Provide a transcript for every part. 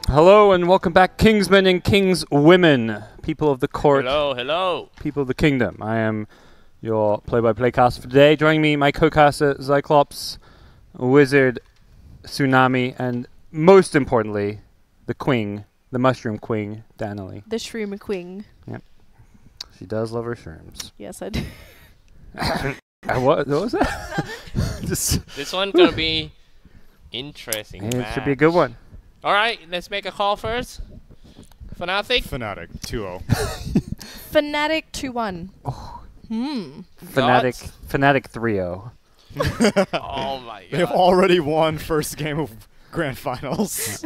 Hello and welcome back, Kingsmen and Kingswomen, people of the court. Hello, hello. People of the kingdom. I am your play-by-play caster for today. Joining me, my co-caster, Xyclopzz, Wizard, Tsunami, and most importantly, the queen, the mushroom queen, Danelie. The shroom queen. Yep. She does love her shrooms. Yes, I do. What was that? This one's going to be interesting. It should be a good one. All right, let's make a call first. Fnatic? Fnatic 2-0. Fnatic 2-1. Oh. GoDz? Fnatic 3-0. Oh my god. They've already won first game of Grand Finals.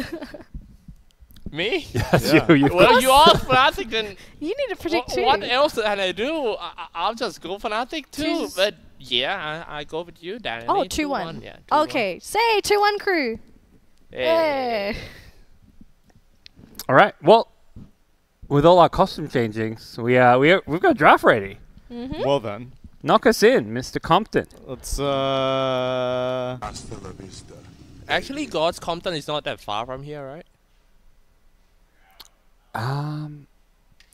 Me? Yes, Yeah. you. Well, you are Fnatic, then You need to predict too. what else can I do? I'll just go Fnatic too. Choose- But yeah, I go with you, Danelie. Oh, 2-1. Yeah, 2-1. Okay, say 2-1 crew. Hey. Hey. All right. Well, with all our costume changings, we've got a draft ready. Mm-hmm. Well then, Knock us in, Mr. Compton. let's Actually, GoDz Compton is not that far from here, right? I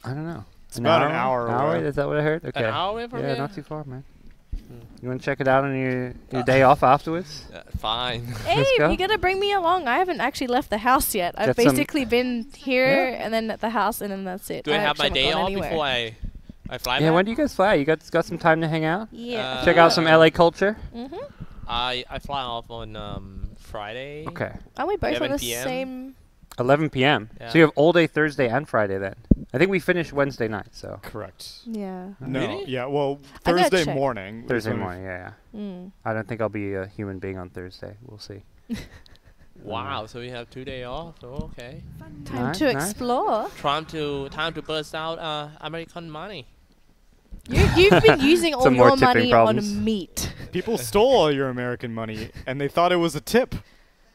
don't know. It's about an hour away. Is that what I heard? Okay. An hour away from Yeah, here? not too far, man. You want to check it out on your day off afterwards? Fine. Hey, go. you gotta bring me along. I haven't actually left the house yet. I've Get some- basically been here and then at the house and then that's it. Do I have my actually day haven't off gone before anywhere. I fly Yeah, back? when do you guys fly? You got some time to hang out? Yeah. Check out some LA culture? Mm-hmm. I fly off on Friday. Okay. Aren't we both on 11 the PM? same... 11 p.m. Yeah. So you have all day Thursday and Friday then. I think we finished Wednesday night, so. correct. Yeah. No, Really? yeah, well, I gotta Thursday check. morning. is Thursday when we- morning, yeah. Mm. I don't think I'll be a human being on Thursday. We'll see. Wow, so we have 2 days off. Oh, okay. Time Nice, to nice. explore. Time to burst out American money. You've been using all Some more your tipping money problems. on meat. People stole all your American money, and they thought it was a tip.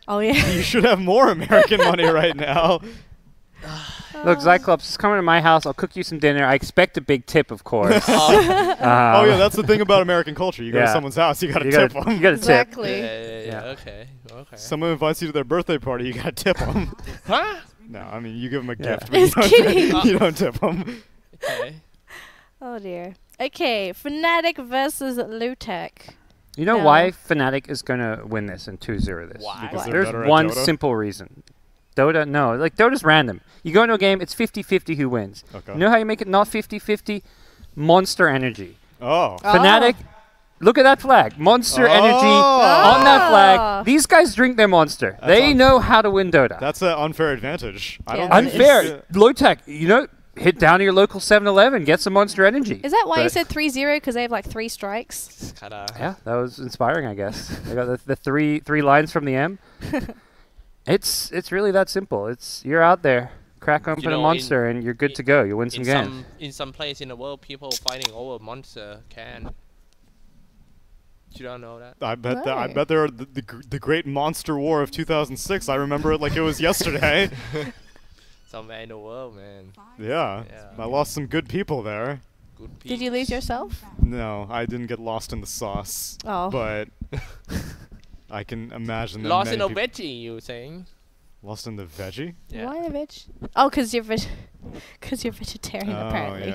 Oh, yeah. You should have more American money right now. Look, Xyclopzz, just come to my house. I'll cook you some dinner. I expect a big tip, of course. Oh yeah, that's the thing about American culture. You go to Yeah. someomes house, you gotta you tip gotta, them. you gotta tip. Exactly. Yeah. Yeah. Okay. Okay. Someone invites you to their birthday party, you gotta tip them. Huh? No, I mean you give them a Yeah. gift, but you Just don't, kidding. you don't tip them. Okay. Oh, dear. Okay, Fnatic versus Lotac. You know No. why Fnatic is going to win this and 2-0 this? Why? Because they're There's better at one Dota? simple reason. Dota, no. Like, Dota's random. You go into a game, it's 50-50 who wins. Okay. You know how you make it not 50-50? Monster energy. Oh. Fnatic, look at that flag. Monster energy Oh. on that Ah. flag. These guys drink their monster. That's They un- know how to win Dota. That's an unfair advantage. I Yeah, don't that think is- Unfair. Lotac, you know, hit down to your local 7-Eleven, get some monster energy. Is that why you But- said 3-0? Because they have like 3 strikes? Kinda. Yeah, that was inspiring, I guess. They got the three lines from the M. It's really that simple. It's you're out there, crack open a know, monster, and you're good to go. You win some games. In some place in the world, people fighting over monster can. You don't know that? I bet that I No. bet there are the great monster war of 2006. I remember it like it was yesterday. Somewhere in the world, man. Yeah. Yeah. I lost some good people there. Good Did you lose peeps. yourself? No, I didn't get lost in the sauce. Oh. But I can imagine that Lost in many a peop- veggie, you saying? Lost in the veggie? Yeah. Why the veg? Oh, because you're you're vegetarian, Oh apparently.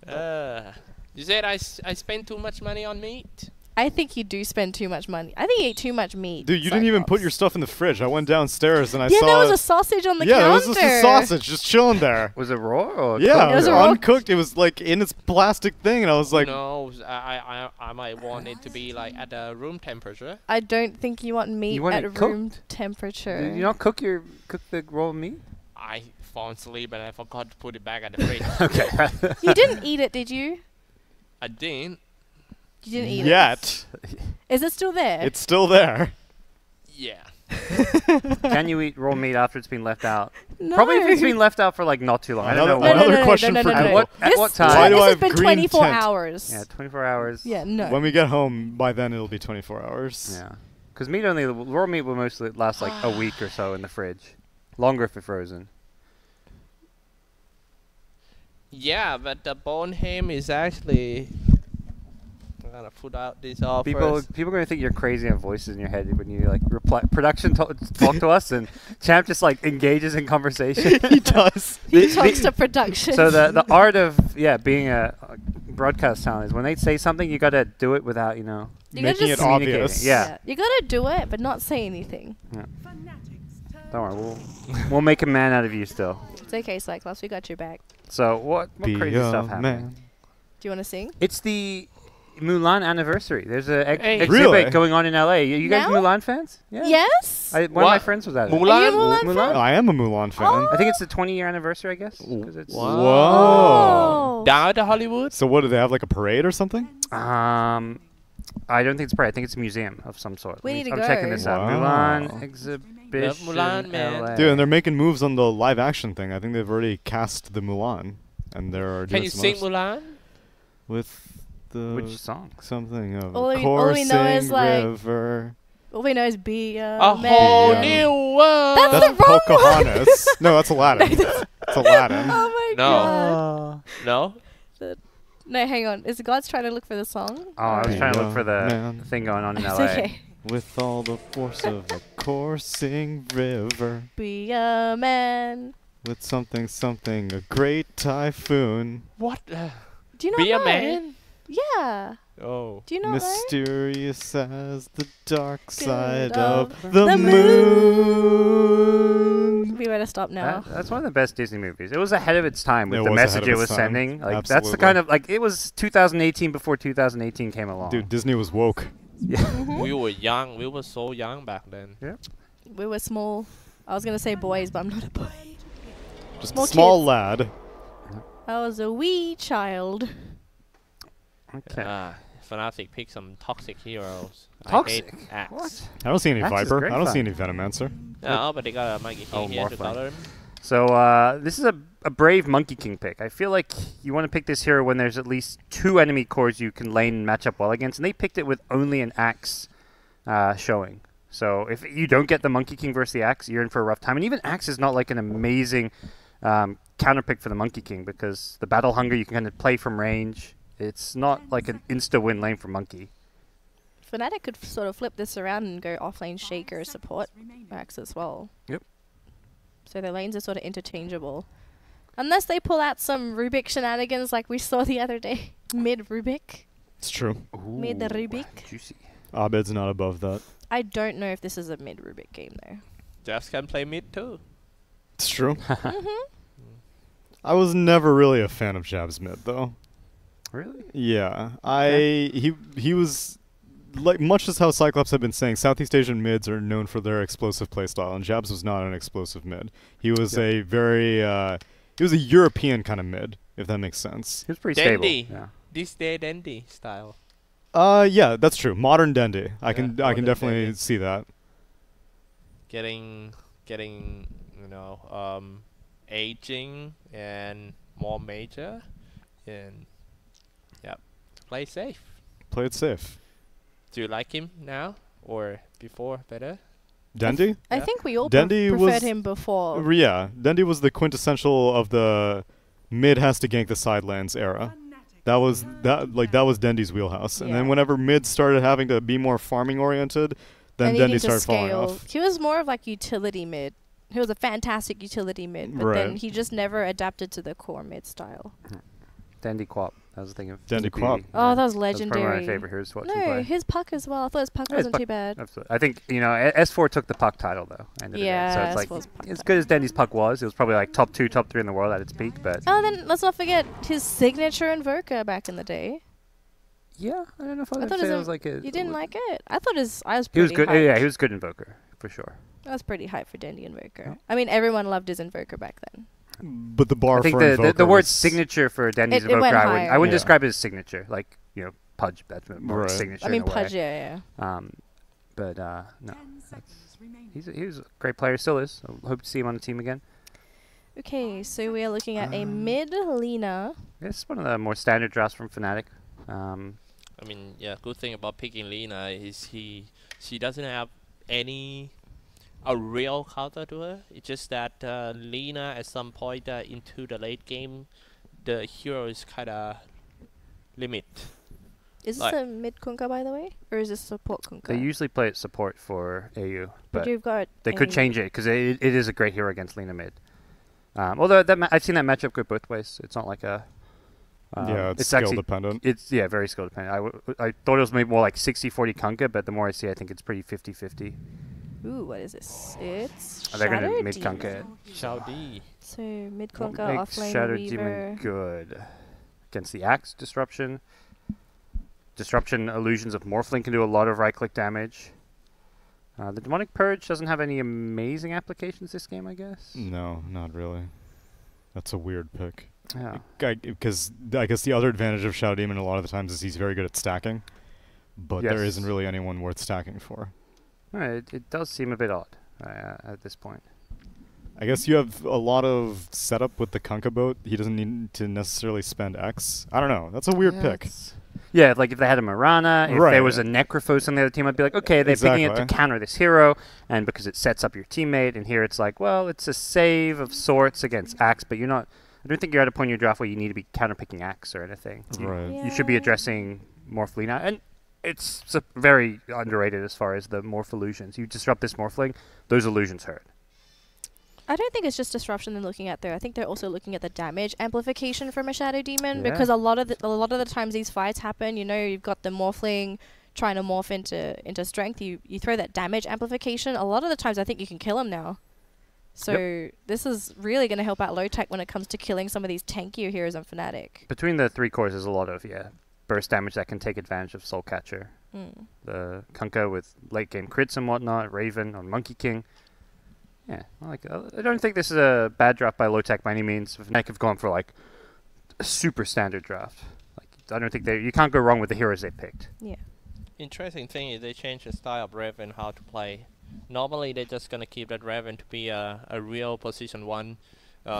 yeah. You said I spent too much money on meat. I think you do spend too much money. I think you ate too much meat. Dude, you didn't even put your Cyclops. stuff in the fridge. I went downstairs and I Yeah, saw. there was a sausage on the yeah, counter. there was just a sausage just chilling there. Was it raw or Yeah, cooked? It was it a was raw- uncooked. It was like in its plastic thing, and I was like, No, I might want it to be like at the room temperature. I don't think you want meat You want at it room cooked? temperature. Did you not cook the raw meat? I fall asleep and I forgot to put it back at the fridge. Okay. You didn't eat it, did you? I didn't. You didn't eat yet. it. Is it still there? It's still there. Yeah. Can you eat raw meat after it's been left out? no. Probably if it's been left out for like not too long. I don't know. Another- what- another question for At Google. what This time? Why do this I has have been green 24 tint? hours. Yeah, 24 hours. Yeah, no. When we get home, by then it'll be 24 hours. Yeah. Because raw meat will mostly last like a week or so in the fridge. Longer if it's frozen. Yeah, but the bone ham is actually gonna put out this offer. People are gonna think you're crazy and have voices in your head when you like reply. Production talk to us, and Champ just like engages in conversation. He does. He talks to production. So the art of being a broadcast talent is when they say something, you gotta do it without You gotta making it just obvious. Yeah. You gotta do it, but not say anything. Don't worry, we'll make a man out of you still. It's okay, Xyclopzz. We got your back. So what Be crazy a stuff happening? man. Do you want to sing? It's the Mulan anniversary. There's a Hey. exhibit Really? going on in LA. You guys Now? Mulan fans? Yeah. Yes. One of my What? friends was at it. Are you a Mulan? Mulan Mulan? fan? I am a Mulan fan. Oh. I think it's the 20-year anniversary, I guess. 'cause it's Wow. Whoa. Down at Hollywood? So what do they have, like a parade or something? I don't think it's parade. I think it's a museum of some sort. We need to I'm go. checking this out. Wow. Mulan exhibition. Mulan, man. LA. Dude, and they're making moves on the live action thing. I think they've already cast the Mulan, and they're Can doing you some sing other Mulan? with the Which song? something of All a we know coursing is, like, river. All we know is be a A man. whole Yeah. new world. That's That's the wrong Pocahontas. No, that's Aladdin. It's Aladdin. Oh my No. god. No? No, hang on. Is God's trying to look for the song? Oh, I was Be trying to a look for the man. thing going on in It's LA. okay. With all the force of a coursing river. Be a man. With something, a great typhoon. What? Do you not Be know? a man? Yeah. Oh. Do you not know? Mysterious as the dark side of of the the moon. We better stop now. That's one of the best Disney movies. It was ahead of its time with It the was ahead message of it its was time. sending. Like that's the Absolutely. kind of like it was 2018 before 2018 came along. Dude, Disney was woke. We were young. We were so young back then. We were small. I was gonna say boys, but I'm not a boy. Just Small a small kids. lad. I was a wee child. Okay. Fnatic picked some toxic heroes. Toxic? I hate Axe. What? I don't see any Axe is Viper. great I don't fun. see any Venomancer. No, but they got a Monkey King Oh, here more to fun. counter him. So this is a brave Monkey King pick. I feel like you want to pick this hero when there's at least 2 enemy cores you can lane and match up well against, and they picked it with only an Axe showing. So if you don't get the Monkey King versus the Axe, you're in for a rough time. And even Axe is not like an amazing counter pick for the Monkey King because the Battle Hunger you can kind of play from range. It's not like an insta-win lane for Monkey. Fnatic could sort of flip this around and go offlane Shaker support Max as well. Yep. So their lanes are sort of interchangeable. Unless they pull out some Rubik shenanigans like we saw the other day. Mid Rubik. It's true. Mid the Rubik. Juicy. Abed's not above that. I don't know if this is a mid Rubik game though. Just can play mid too. It's true. Mm-hmm. I was never really a fan of Jab's mid, though. Really? Yeah. Okay. He was... Like, much as how Cyclops had been saying, Southeast Asian mids are known for their explosive playstyle, and Jabs was not an explosive mid. He was a very... he was a European kind of mid, if that makes sense. He was pretty Dandy. stable. Yeah. This day dandy style. Yeah, that's true. Modern Dendy. I can modern definitely Dendy. see that. Getting aging and more major, and play safe. Play it safe. Do you like him now or before better? Dendy? I Yeah. think we all Dendy preferred was- him before. Yeah, Dendy was the quintessential of the mid has to gank the side lanes era. That was Dendy's wheelhouse. And then Yeah. whenever mid started having to be more farming oriented, then and needing Dendy to started falling scale. off. He was more of like utility mid. He was a fantastic utility mid, but then Right. he just never adapted to the core mid style. Dandy Quap. That was the thing of Dandy DP. Quap. Oh, that was That's probably legendary. one of my favorite heroes to watch him No, play. his puck as well. I thought his puck Yeah, his wasn't puck- too bad. Absolutely. I think S4 took the puck title though. End of the day. Yeah, So it's S4's like puck as title. good as Dandy's puck was, it was probably like top 2, top 3 in the world at its peak. But Oh, then let's not forget his signature Invoker back in the day. yeah, I don't know if I I would thought say his it was like a. You didn't like it? I thought I was He was pretty good. hyped. Yeah, he was good Invoker for sure. I was pretty hyped for Dandy Invoker. Yeah. I mean, everyone loved his Invoker back then. But the bar I think for the Invoker word was- signature for Dandy's It went Invoker, I higher. wouldn't Yeah. describe it as signature. Like Pudge. That's more Right. signature. I mean, in a way. Pudge, yeah. But no, he's a great player. Still is. I hope to see him on the team again. Okay, so we are looking at a mid Lina. It's one of the more standard drafts from Fnatic. I mean, good thing about picking Lina is she doesn't have a real counter to her. It's just that Lina at some point into the late game, the hero is kind of limit. Is this Like- a mid Kunkka, by the way? Or is this support Kunkka? They usually play it support for AU, but but you've got they could a- change it because it is a great hero against Lina mid. Although I've seen that matchup go both ways. It's not like a yeah, it's skill actually dependent. it's very skill dependent. I thought it was maybe more like 60-40 Kunkka, but the more I see, I think it's pretty 50-50. Ooh, what is this? It's They're gonna Shadow mid Kunkka Demon. it. Shao Di. So mid What Kunkka, makes offlane Shadow Weaver. Demon good against the Axe disruption. Disruption illusions of Morphling can do a lot of right-click damage. The Demonic Purge doesn't have any amazing applications this game, I guess. No, not really. That's a weird pick. Yeah. Because I guess the other advantage of Shadow Demon a lot of the times is he's very good at stacking, but there Yes. isn't really anyone worth stacking for. It does seem a bit odd at this point. I guess you have a lot of setup with the Kunkka boat. He doesn't need to necessarily spend X. I don't know. That's a weird pick. Yeah, like if they had a Mirana, if Right. there was a Necrophos on the other team, I'd be like, okay, they're picking it to Exactly. counter this hero, and because it sets up your teammate, and here it's like, well, it's a save of sorts against Axe, but you're not, I don't think you're at a point in your draft where you need to be counter-picking Axe or anything. Right. You should be Yeah. addressing Morphling, and it's very underrated as far as the Morph illusions. You disrupt this Morphling, those illusions hurt. I don't think it's just disruption they're looking at there. I think they're also looking at the damage amplification from a Shadow Demon Yeah. because a lot of the times these fights happen, you know, you've got the Morphling trying to morph into strength. You throw that damage amplification. A lot of the times I think you can kill him now. So this is really going to help out Lotac when it comes to killing some of these tankier heroes on Fnatic. Between the three cores, there's a lot of burst damage that can take advantage of Soul Catcher. Mm. The Kunkka with late game crits and whatnot, Raven on Monkey King. Yeah, I don't think this is a bad draft by Lotac by any means. Fnatic have gone for like a super standard draft. Like I don't think you can't go wrong with the heroes they picked. Yeah. Interesting thing is they changed the style of Raven how to play. Normally they're just gonna keep that Raven to be a real position 1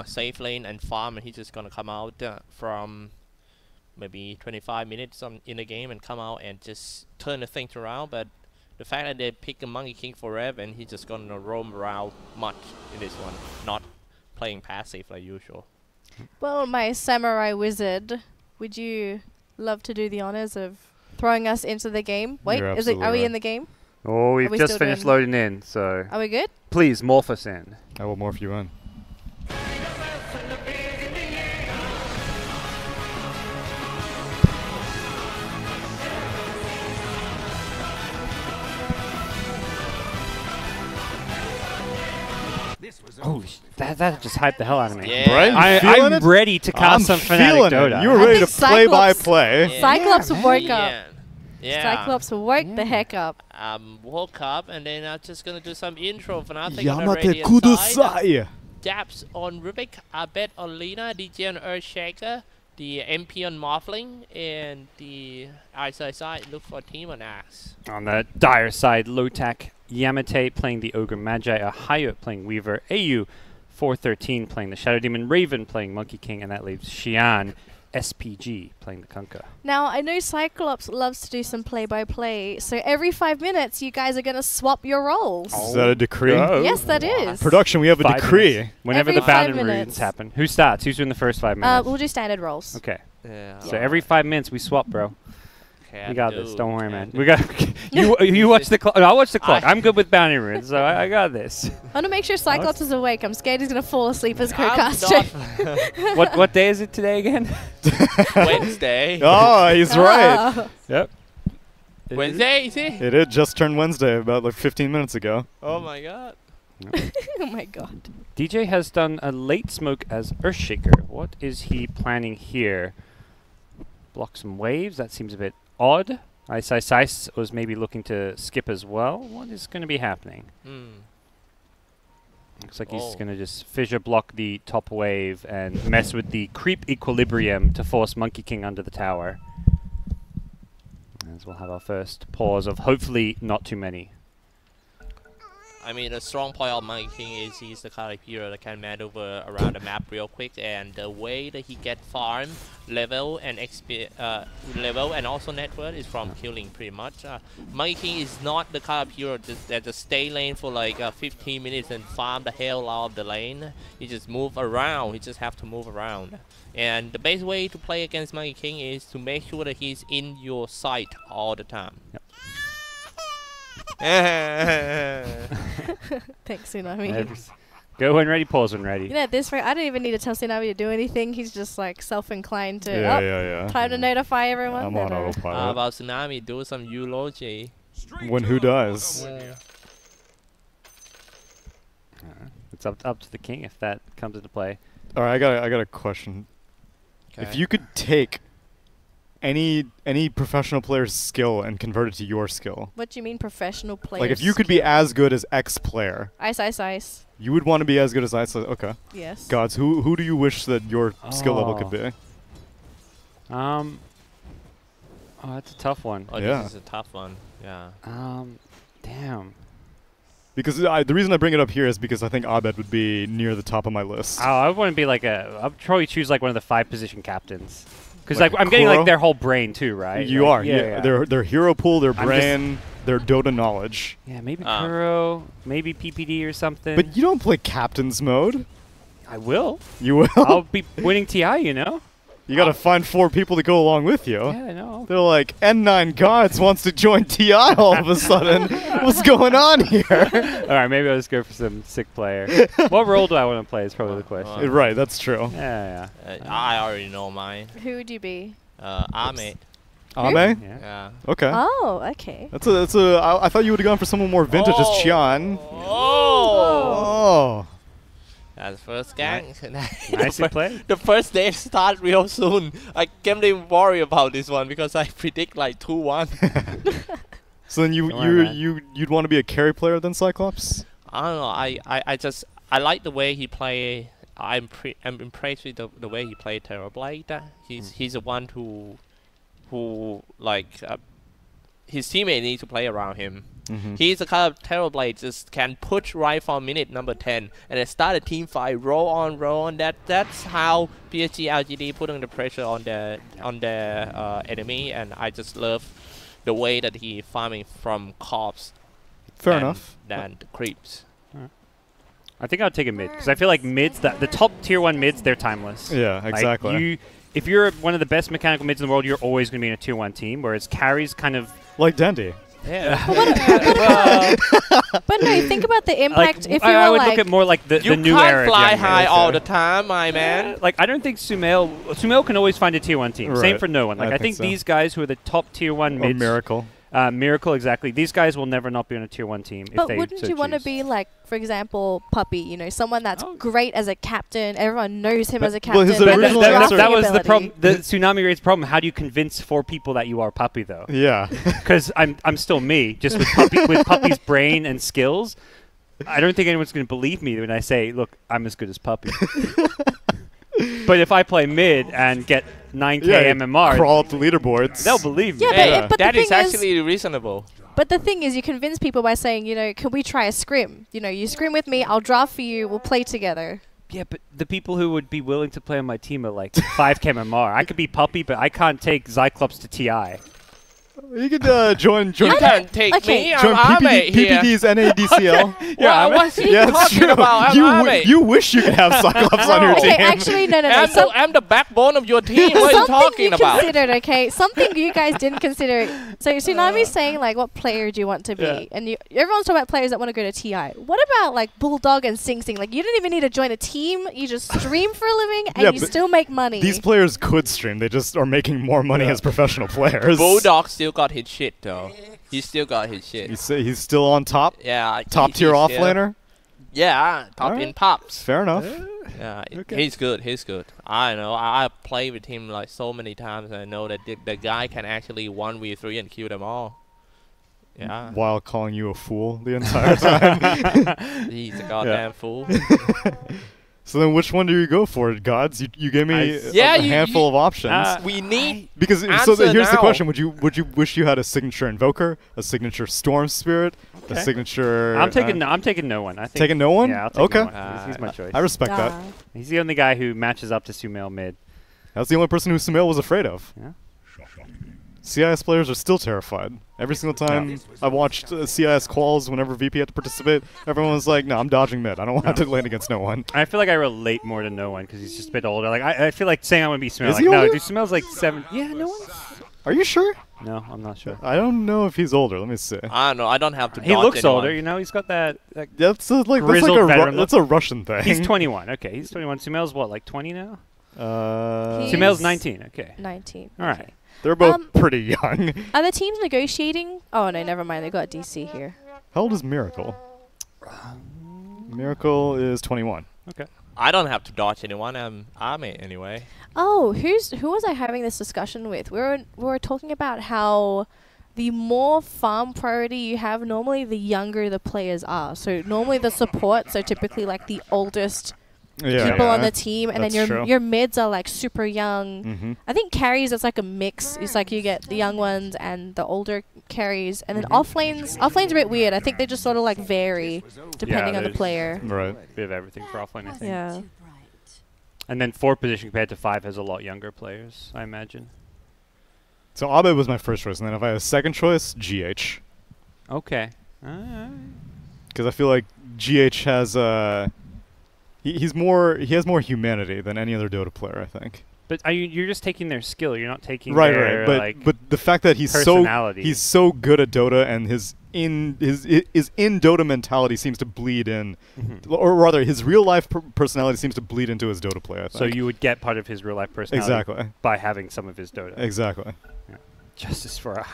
safe lane and farm, and he's just gonna come out from maybe 25 minutes in the game and come out and just turn the things around. But the fact that they pick a Monkey King for Raven, he's just gonna roam around much in this one, not playing passive like usual. Well, my samurai wizard, would you love to do the honors of throwing us into the game? Wait, You're are we absolutely in the game? Oh, we've we just still finished doing- loading in, so Are we good? please morph us in. I will morph you in. Holy that just hyped the hell out of me. Yeah. Right? You feeling I'm it? ready to cast some I'm Fnatic feeling Dota. it. You were I ready to think play by Xyclopzz- play. Yeah. Cyclops man. woke up. Yeah. Yeah. Cyclops woke the heck up. Woke up and then I'm just gonna do some intro for nothing on the Yamate radiant side. Kudasai. Dabs on Rubik, a bet on Lina, DJ on Earthshaker, the MP on Morphling, and the outside side look for team on Axe. On the dire side, Lotac, Yamate playing the Ogre Magi, Ahayot playing Weaver, AU 413 playing the Shadow Demon, Raven playing Monkey King, and that leaves Xian, SPG playing the Kunkka. Now, I know Cyclops loves to do some play-by-play, so every 5 minutes you guys are going to swap your roles. Is that a decree? Oh. Yes, that is. Production, we have a 5 decree. minutes. Whenever Every the 5 boundary minutes. runes happen. Who starts? Who's doing the first 5 minutes? We'll do standard roles. Okay. Yeah. So every 5 minutes we swap, bro. Can We got do, this. Don't worry, can man. do. We got. you watch the clock. I'll watch the clock. I'm good with bounty runes, so I got this. I want to make sure Cyclops is awake. I'm scared he's going to fall asleep as I'm co-caster. not What day is it today again? Wednesday. Oh, he's right. Ah. Yep. Wednesday, is it? It did just turn Wednesday about like 15 minutes ago. Oh my god. Oh my god. DJ has done a late smoke as Earthshaker. What is he planning here? Block some waves. That seems a bit odd. Ice was maybe looking to skip as well. What is going to be happening? Looks like he's Oh. going to just fissure block the top wave and mess with the creep equilibrium to force Monkey King under the tower. As we'll have our first pause of hopefully not too many. I mean, the strong point of Monkey King is he's the kind of hero that can maneuver around the map real quick, and the way that he get farm, level, and level, and also net worth is from killing pretty much. Monkey King is not the kind of hero that just stay lane for like 15 minutes and farm the hell out of the lane. He just move around. He just have to move around. And the best way to play against Monkey King is to make sure that he's in your sight all the time. Yep. Thanks, Tsunami. Go when ready, pause when ready. You know, at this rate, I don't even need to tell Tsunami to do anything. He's just like self-inclined to. Yeah. Time to notify everyone. I'm on autopilot. How about Tsunami? Do some eulogy. When who does? It's up to the king if that comes into play. All right, I got a question. Okay. If you could take any professional player's skill and convert it to your skill, What do you mean professional players? like if you could be as good as X player, Ice. you would want to be as good as Ice. Okay. Yes. GoDz, who do you wish that your skill level could be? Oh, that's a tough one. Oh, Yeah. this is a tough one. Yeah. Damn. Because the reason I bring it up here is because I think Abed would be near the top of my list. Oh, I want to be like I'd probably choose like one of the 5 position captains. Because Like like I'm getting Kuro? like their whole brain too, right? You Like, are. Yeah. Their hero pool, their brain, their Dota knowledge. Yeah, maybe Kuro, maybe PPD or something. But you don't play captain's mode. I will. You will. I'll be winning TI, you know? You got to find 4 people to go along with you. Yeah, I know. They're like, N9 GoDz wants to join TI all of a sudden. What's going on here? All right, maybe I'll just go for some sick player. What role do I want to play is probably the question. Right, that's true. Yeah. I already know mine. Who would you be? Ahmed. Ame? Yeah. Yeah. Okay. Oh, okay. I thought you would have gone for someone more vintage as Qian. Oh. That's the first gang. Nicely played. The first day start real soon. I can't even worry about this one because I predict like 2-1. So then Don't worry, you'd want to be a carry player than Xyclopzz? I don't know. I like the way he play. I'm impressed with the way he played Terrorblade. He's the one who like his teammate need to play around him. He's the kind of Terrorblade just can push right from minute number 10 and then start a team fight, roll on. That's how PSG LGD putting the pressure on their enemy, and I just love the way that he farming from corpse. Fair enough. Than the creeps. I think I'll take a mid because I feel like mids, the top tier 1 mids, they're timeless. Yeah, Like, exactly. if you're one of the best mechanical mids in the world, you're always going to be in a tier 1 team, whereas carries kind of... Like Dandy. Yeah. But no, think about the impact. Like, if you I were would like, look at more like the You new can't era. fly young high mids, all so- the time, my man. Like, I don't think Sumail can always find a tier 1 team. Same Right. for no one. Like, I I think think so. these guys who are the top tier 1 Or mids... Miracle. Miracle, exactly. These guys will never not be on a tier 1 team if but they wouldn't so you want to choose. be like, for example, Puppy? You know, someone that's Oh. great as a captain. Everyone knows him But- as a well, captain. his but But the original drafting that was the ability- problem. The Tsunami Raid's problem. How do you convince 4 people that you are Puppy, though? Yeah. Because I'm still me, just with Puppy's brain and skills. I don't think anyone's going to believe me when I say, look, I'm as good as Puppy. But if I play mid and get 9k MMR, Crawl up the leaderboards. they'll believe me. Yeah, Hey, but the that is thing is- actually reasonable. But the thing is, you convince people by saying, you know, can we try a scrim? You know, you scrim with me, I'll draft for you, we'll play together. Yeah, but the people who would be willing to play on my team are like 5k MMR. I could be Puppy, but I can't take Xyclopzz to TI. You could join You can't take Okay. me. join I'm Ahmed here. PPD's NADCL. Well, what's he Yeah, it's talking true. about? I'm Ahmed. You wish you could have Xyclopzz on your No. team. Okay, actually, no. I'm the backbone of your team. What are you Something talking you about? considered, okay? Something you guys didn't consider. So Tsunami's saying, like, what player do you want to be? Yeah. And everyone's talking about players that want to go to TI. What about, like, Bulldog and Sing Sing? Like, you don't even need to join a team. You just stream for a living, and Yeah, you but still make money. These players could stream. They just are making more money Yeah. as professional players. Bulldog still got his shit though. He still got his shit. You say he's still on top? Yeah. Top tier he's offlaner? Yeah, top Alright. in pops. Fair enough. Yeah, Okay. he's good. He's good. I know. I played with him like so many times, and I know that the guy can actually 1v3 and kill them all. Yeah, While calling you a fool the entire time. he's a goddamn fool. So then, which one do you go for, GoDz? You gave me Yeah, a handful of options. We need Because answer here's the now. question: Would you wish you had a signature Invoker, a signature Storm Spirit, a signature? I'm taking no one. I think Taking no one. Yeah, I'll take okay. no one. He's my choice. I respect that. He's the only guy who matches up to Sumail mid. That's the only person who Sumail was afraid of. Yeah. CIS players are still terrified. Every single time I watched CIS quals, whenever VP had to participate, everyone was like, "No, I'm dodging mid. I don't want to lane against no one." I feel like I relate more to no one because he's just a bit older. Like I feel like saying I want to be Sumail. Is Like he no, older? dude, Sumail's like 7. Yeah, no one. Are you sure? No, I'm not sure. I don't know if he's older. Let me see. I don't know. I don't have to. He dodge looks anyone. older, you know. He's got that. That's like Grizzled a veteran that's a Russian thing. He's 21. Okay, he's 21. Sumail's what, like 20 now? He's Sumail's 19. Okay. 19. All right. They're both pretty young. Are the teams negotiating? Oh no, never mind. They got DC here. How old is Miracle? Miracle is 21. Okay. I don't have to dodge anyone. I'm Army anyway. Oh, who was I having this discussion with? We were talking about how the more farm priority you have, normally the younger the players are. So normally the supports are typically like the oldest people on the team, and then your mids are like super young. I think carries, it's like a mix. It's like you get the young ones and the older carries, and then offlane's a bit weird. I think they just sort of like vary depending on the player. Right. Bit of everything for offlane, I think. Yeah. And then 4 position compared to 5 has a lot younger players, I imagine. So Abed was my first choice, and then if I had a second choice, GH. Okay. Because I feel like GH has he has more humanity than any other Dota player, I think. But you're just taking their skill. You're not taking right. their But the fact that he's so good at Dota, and his in Dota mentality seems to bleed in, or rather, his real life personality seems to bleed into his Dota play, I think. So you would get part of his real life personality by having some of his Dota. Exactly. Yeah. Justice for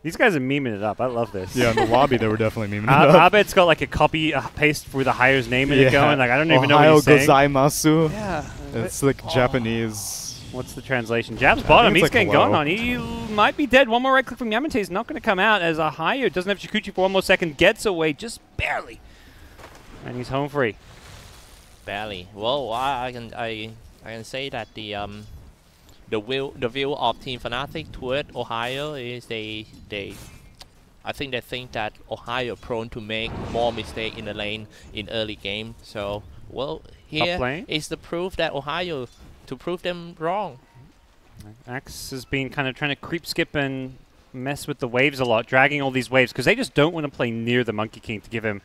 these guys are memeing it up. I love this. Yeah, in the lobby they were definitely memeing it up. Abed's got like a copy paste with the hire's name in it going. Like I don't even know what he's saying. Gozaimasu. Yeah. It's like Japanese. What's the translation? Jab's bottom. He's like getting hello. gone on. He might be dead. One more right click from Yamate is not going to come out as a hire doesn't have Chikuchi for one more second. Gets away just barely. And he's home free. Barely. Well, I can say that the view of Team Fnatic toward Ohio is I think they think that Ohio prone to make more mistakes in the lane in early game. So well, here is the proof that Ohio to prove them wrong. Axe has been kind of trying to creep skip and mess with the waves a lot, dragging all these waves because they just don't want to play near the Monkey King to give him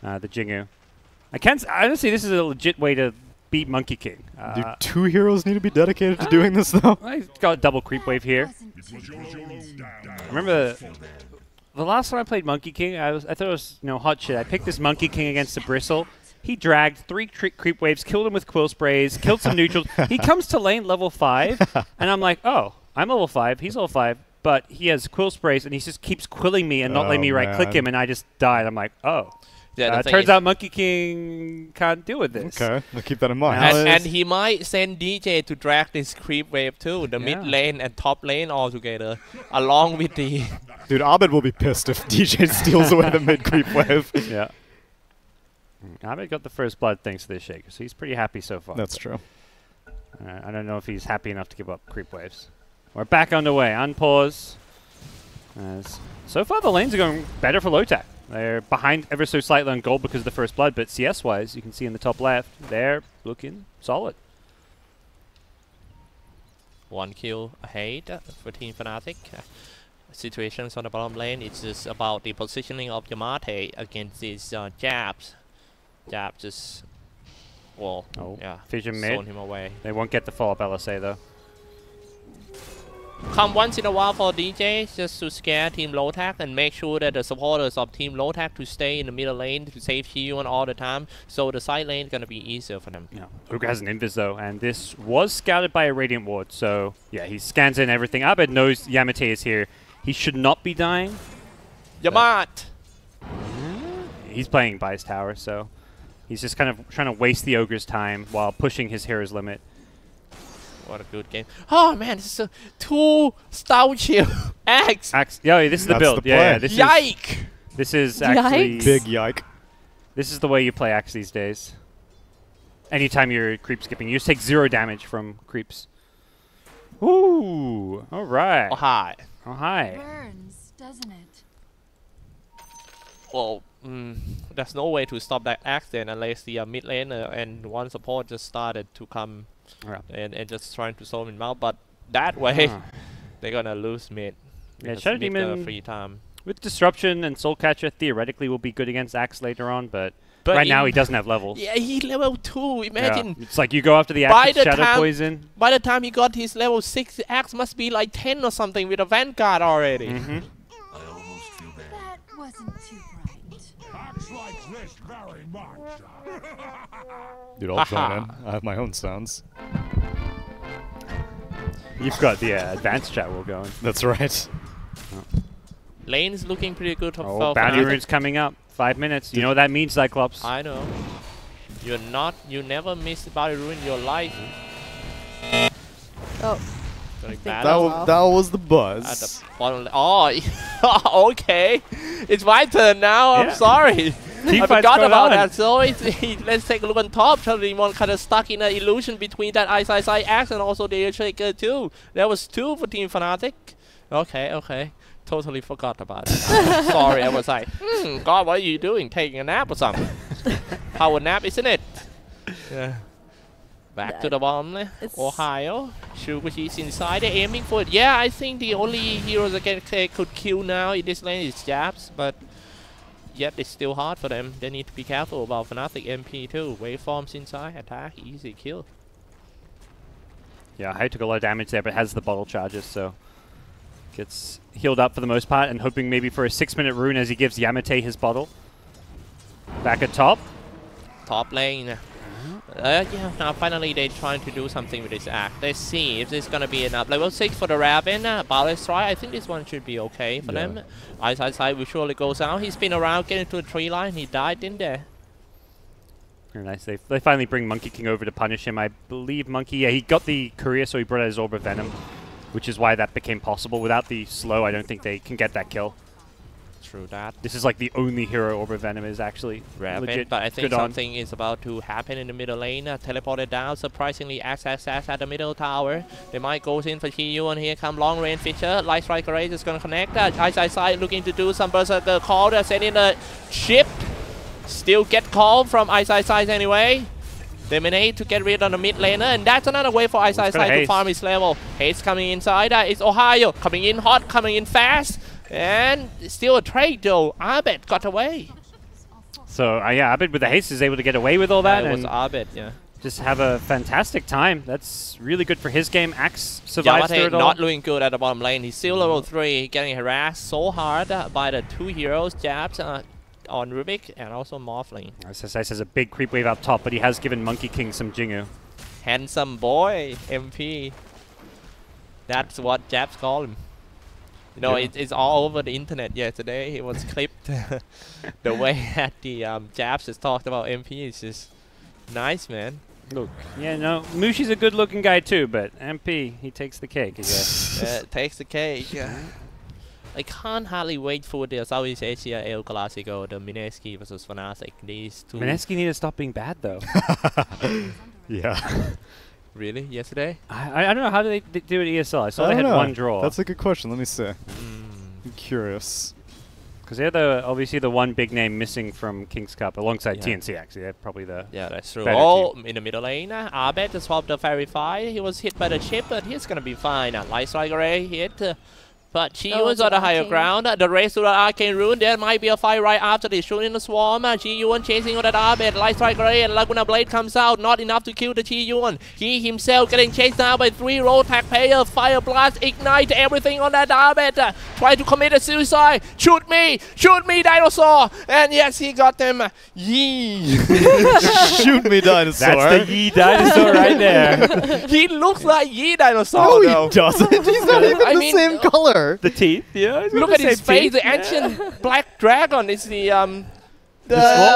the Jingu. Honestly, this is a legit way to beat Monkey King. Do 2 heroes need to be dedicated to doing this, though? I got a double creep wave here. Remember the last time I played Monkey King, I thought it was hot shit. I picked this Monkey King against the Bristle. He dragged 3 creep waves, killed him with quill sprays, killed some neutrals. He comes to lane level 5, and I'm like, oh, I'm level 5, he's level 5, but he has quill sprays, and he just keeps quilling me and not letting me right-click him, and I just died. I'm like, oh. Yeah, turns out Monkey King can't deal with this. Okay, I'll keep that in mind. And he might send DJ to drag this creep wave too, the mid lane and top lane all together, along with the... Dude, Abed will be pissed if DJ steals away the mid creep wave. Yeah. Abed got the first blood thanks to this shaker, so he's pretty happy so far. That's true. I don't know if he's happy enough to give up creep waves. We're back underway. Unpause. So far, the lanes are going better for Lotac. They're behind ever so slightly on gold because of the first blood, but CS-wise, you can see in the top left, they're looking solid. 1 kill ahead for Team Fnatic. Situations on the bottom lane, it's just about the positioning of Yamate against these jabs. Jab just, Fission thrown mid. him away. They won't get the follow-up LSA, though. Come once in a while for DJ just to scare Team Lotac and make sure that the supporters of Team Lotac to stay in the middle lane to save heal all the time, so the side lane is going to be easier for them. Yeah. Uga has an invis though, and this was scouted by a Radiant Ward, so yeah, he scans in everything. Abed knows Yamate is here. He should not be dying. Yamat! He's playing by his tower, so he's just kind of trying to waste the Ogre's time while pushing his hero's limit. What a good game. Oh man, this is a 2 stout shield. Axe! Yeah, this is the build. Yeah, this Yike! This is actually... Big yike. This is the way you play Axe these days. anytime you're creep skipping. You just take 0 damage from creeps. Ooh, all right. Oh, hi. Oh, hi. Burns, doesn't it? Well, there's no way to stop that axe then unless the mid laner and one support just started to come and just trying to solve him out. But that way, they're gonna lose mid. Yeah, because Shadow mid Demon free time. with Disruption and Soulcatcher theoretically will be good against Axe later on, but right now he doesn't have levels. Yeah, he's level 2. Imagine. Yeah. It's like you go after the By Axe with the Shadow time- Poison. By the time he got his level 6, Axe must be like 10 or something with a Vanguard already. Mm-hmm. I almost feel bad. That wasn't too bright. Axe likes this very much. Dude, I'll join in. I have my own sounds. You've got the advanced chat wheel going. That's right. Lane's looking pretty good for Oh, bounty Fnatic. rune's coming up. 5 minutes. You know what that means, Xyclopzz. I know. You never miss bounty rune in your life. Oh, Gonna think battle That was the at buzz. the bottom. Oh, okay. It's my turn now. I'm Yeah. sorry. Team I fight's forgot going about on. that. So let's take a look on top. Charimon kind of stuck in an illusion between that Xyclopzz Axe and also the Shaker too. There was 2 for Team Fnatic. Okay. Totally forgot about it. Sorry, I was like, God, what are you doing? Taking a nap or something? Power nap, isn't it? Yeah. Back to the bottom. Ohio. Shuguchi's inside. They're aiming for it. Yeah, I think the only heroes that could kill now in this lane is Jabs, but yet it's still hard for them. They need to be careful about Fnatic MP too. Waveforms inside. Attack. Easy kill. Yeah, Hai took a lot of damage there, but has the bottle charges, so gets healed up for the most part, and hoping maybe for a 6-minute rune as he gives Yamate his bottle. Back at top. Top lane. Yeah, now finally they're trying to do something with this act. Let's see if this is gonna be enough. Level 6 for the Raven. Ballet Strike. I think this one should be okay for them. Xyclopzz will surely goes out. He's been around getting to the tree line. He died, didn't they? Very nice. They finally bring Monkey King over to punish him. I believe Monkey, yeah, he got the courier, so he brought out his Orb of Venom, which is why that became possible. Without the slow, I don't think they can get that kill. True that. This is like the only hero Orb of Venom is actually Raven, legit but I think good on. something is about to happen in the middle lane. Teleported down, surprisingly, access at the middle tower. They might go in for Chiyu, and here come long range Fisher. Light Striker Raze is going to connect. Xyclopzz looking to do some Berserker call. They're sending a chip. Still get called from Xyclopzz anyway. They manage to get rid of the mid laner, and that's another way for Xyclopzz to farm his level. Haste coming inside. It's Ohio coming in hot, coming in fast. And still a trade though. Abed got away. So yeah, Abed with the haste is able to get away with all that It was and Abed, yeah. just have a fantastic time. That's really good for his game. Axe survives through Yamate it all. not doing good at the bottom lane. He's still level 3, getting harassed so hard by the 2 heroes, Jabs on Rubik and also Morphling. SSS has a big creep wave up top, but he has given Monkey King some Jingu. Handsome boy, MP. That's what Jabs call him. You know, Yeah. it's all over the internet yesterday. It was clipped. The way that the Jabs has talked about MP is just nice, man. Look, yeah, no, Mushi's a good-looking guy too, but MP, he takes the cake, I guess. Takes the cake. I can't hardly wait for the Southeast Asia El Clasico, the Mineski versus Fnatic. These two. Mineski need to stop being bad, though. Yeah. Really? Yesterday? I don't know, how do they do it at ESL? I saw I they don't had know. one draw. That's a good question. Let me see. I'm curious. Because they're obviously the one big name missing from King's Cup, alongside Yeah. TNC, actually. They're probably the... Yeah, that's true. better Oh, in the middle lane, Abed to swap the Fairy Fire. He was hit by the chip, but he's gonna be fine. Light Strike Array hit. But Chiyu is on the higher ground. The race to the Arcane Rune. There might be a fight right after they shoot in the swarm. Chiyu chasing on that Abed. Light Strike Array and Laguna Blade comes out. Not enough to kill the Chiyu. He himself getting chased down by 3 Lotac players. Fire Blast, Ignite, everything on that Abed. Try to commit a suicide. Shoot me, dinosaur. And yes, he got them. Yee. Shoot me, dinosaur. That's the Yi dinosaur right there. He looks like Yi dinosaur. No, though. he doesn't. He's not even I the mean, same color. The teeth, yeah. he's got Look the at his same face. teeth, The yeah. ancient black dragon is the small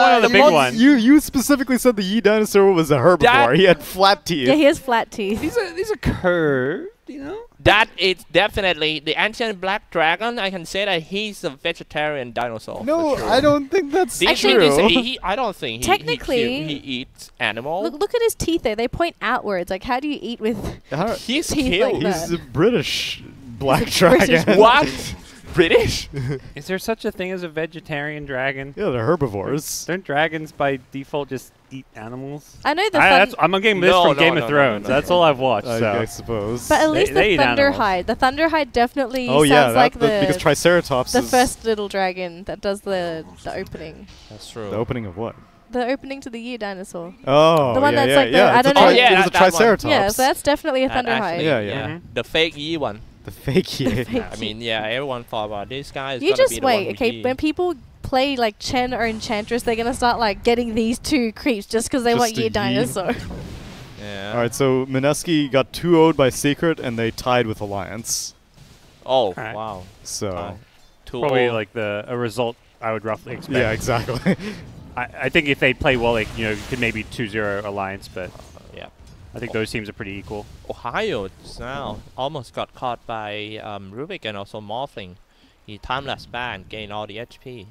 one or the big one? You specifically said the Yi dinosaur was a herbivore. He had flat teeth. Yeah, he has flat teeth. These are curved. you know? That is definitely the ancient black dragon. I can say that he's a vegetarian dinosaur. No, for sure. I don't think that's This Actually, true. thing is, I don't think Technically- he eats animal. Look at his teeth there. They point outwards. Like, how do you eat with How- He's teeth cute. like that? He's a British black He's a British dragon. What? British? Is there such a thing as a vegetarian dragon? Yeah, they're herbivores. Don't dragons by default just eat animals? I know the I'm getting this No, from no, Game no, of no, Thrones. no, no, That's no. all I've watched. I So. suppose. But at They- least they the eat animals. Thunderhide. The Thunderhide definitely oh sounds yeah, like because Triceratops the is first little dragon that does the opening. That's true. the opening of what? The opening to the year dinosaur. Oh, The one yeah, that's yeah, like the- yeah. I it's a don't know. Oh, yeah, it was a that one. Triceratops. Yeah, so that's definitely a That Thunderhide. actually- Yeah, yeah. Mhm. The fake E one. the fake year. Fake I mean, yeah, everyone thought about this guy is You gonna be just the one wait, who okay? Yi. When people play like Chen or Enchantress, they're gonna start like getting these two creeps just because they Just want a Year Yi. Dinosaur. Yeah. All right, so Mineski got 2-0'd by Secret, and they tied with Alliance. Oh, Alright. wow. So, Probably 2-0. like a result I would roughly expect. yeah, exactly. I think if they play well, like, you know, you could maybe 2-0 Alliance, but Yeah. I think those teams are pretty equal. Ohio just now almost got caught by Rubik and also Morphling. He time-lapse back and gained all the HP.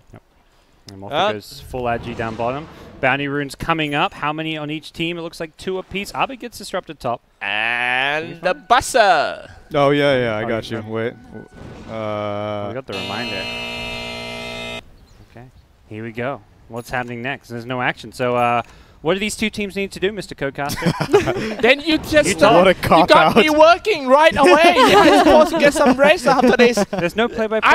And Morphin goes full agi down bottom. Bounty runes coming up. How many on each team? It looks like 2 apiece. Abe gets disrupted top. And the buzzer! Oh, yeah, I Oh, got you- you. Wait. We got the reminder. Okay, here we go. What's happening next? There's no action. So, what do these two teams need to do, Mr. Codecaster? Then you just You told- What a you got cop-out. me working right away. I'm supposed to get some rest after this. There's no play-by-play.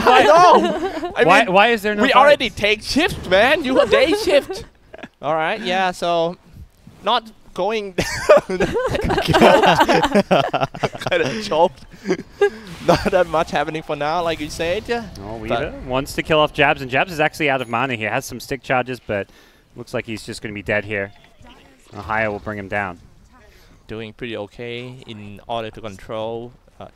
I know. I mean, Why is there no we fights? already take shift, man. You a day shift. All right, yeah. So, not going down. Kind of choked. Not that much happening for now, like you said. Oh, Weaver wants to kill off Jabs, and Jabs is actually out of mana here. Has some stick charges, but looks like he's just going to be dead here. Ohio will bring him down. Doing pretty okay in order to control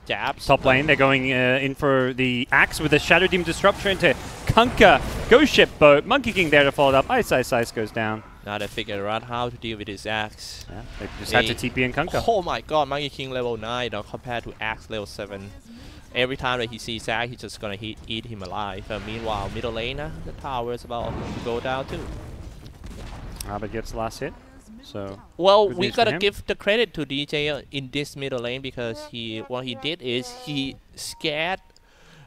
jabs. Top lane, they're going in for the axe with a Shadow Demon Disruptor into Kunkka. Ghost Ship Boat. Monkey King there to follow it up. Ice goes down. Now they figure out how to deal with his axe. Yeah, they just had to TP in Kunkka. Oh my god, Monkey King level 9 compared to axe level 7. Every time that he sees that, he's just gonna eat him alive. Meanwhile, middle lane, the tower is about to go down too. Abe gets the last hit. So Well, good we news for gotta him. give the credit to DJ in this middle lane because what he did is he scared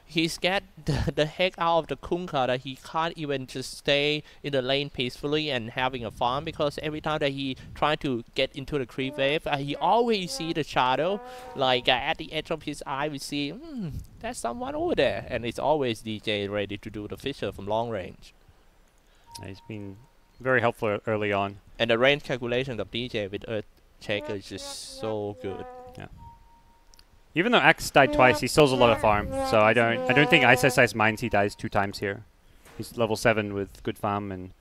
the heck out of the Kunkka that he can't even just stay in the lane peacefully and having a farm, because every time that he tried to get into the creep wave, he always see the shadow, like at the edge of his eye we see, there's someone over there, and it's always DJ ready to do the Fisher from long range. he's been very helpful early on. And the range calculation of DJ with Earth Shaker is just so good. Even though Axe died twice, he still has a lot of farm. So I don't think Ice minds he dies 2 times here. He's level 7 with good farm and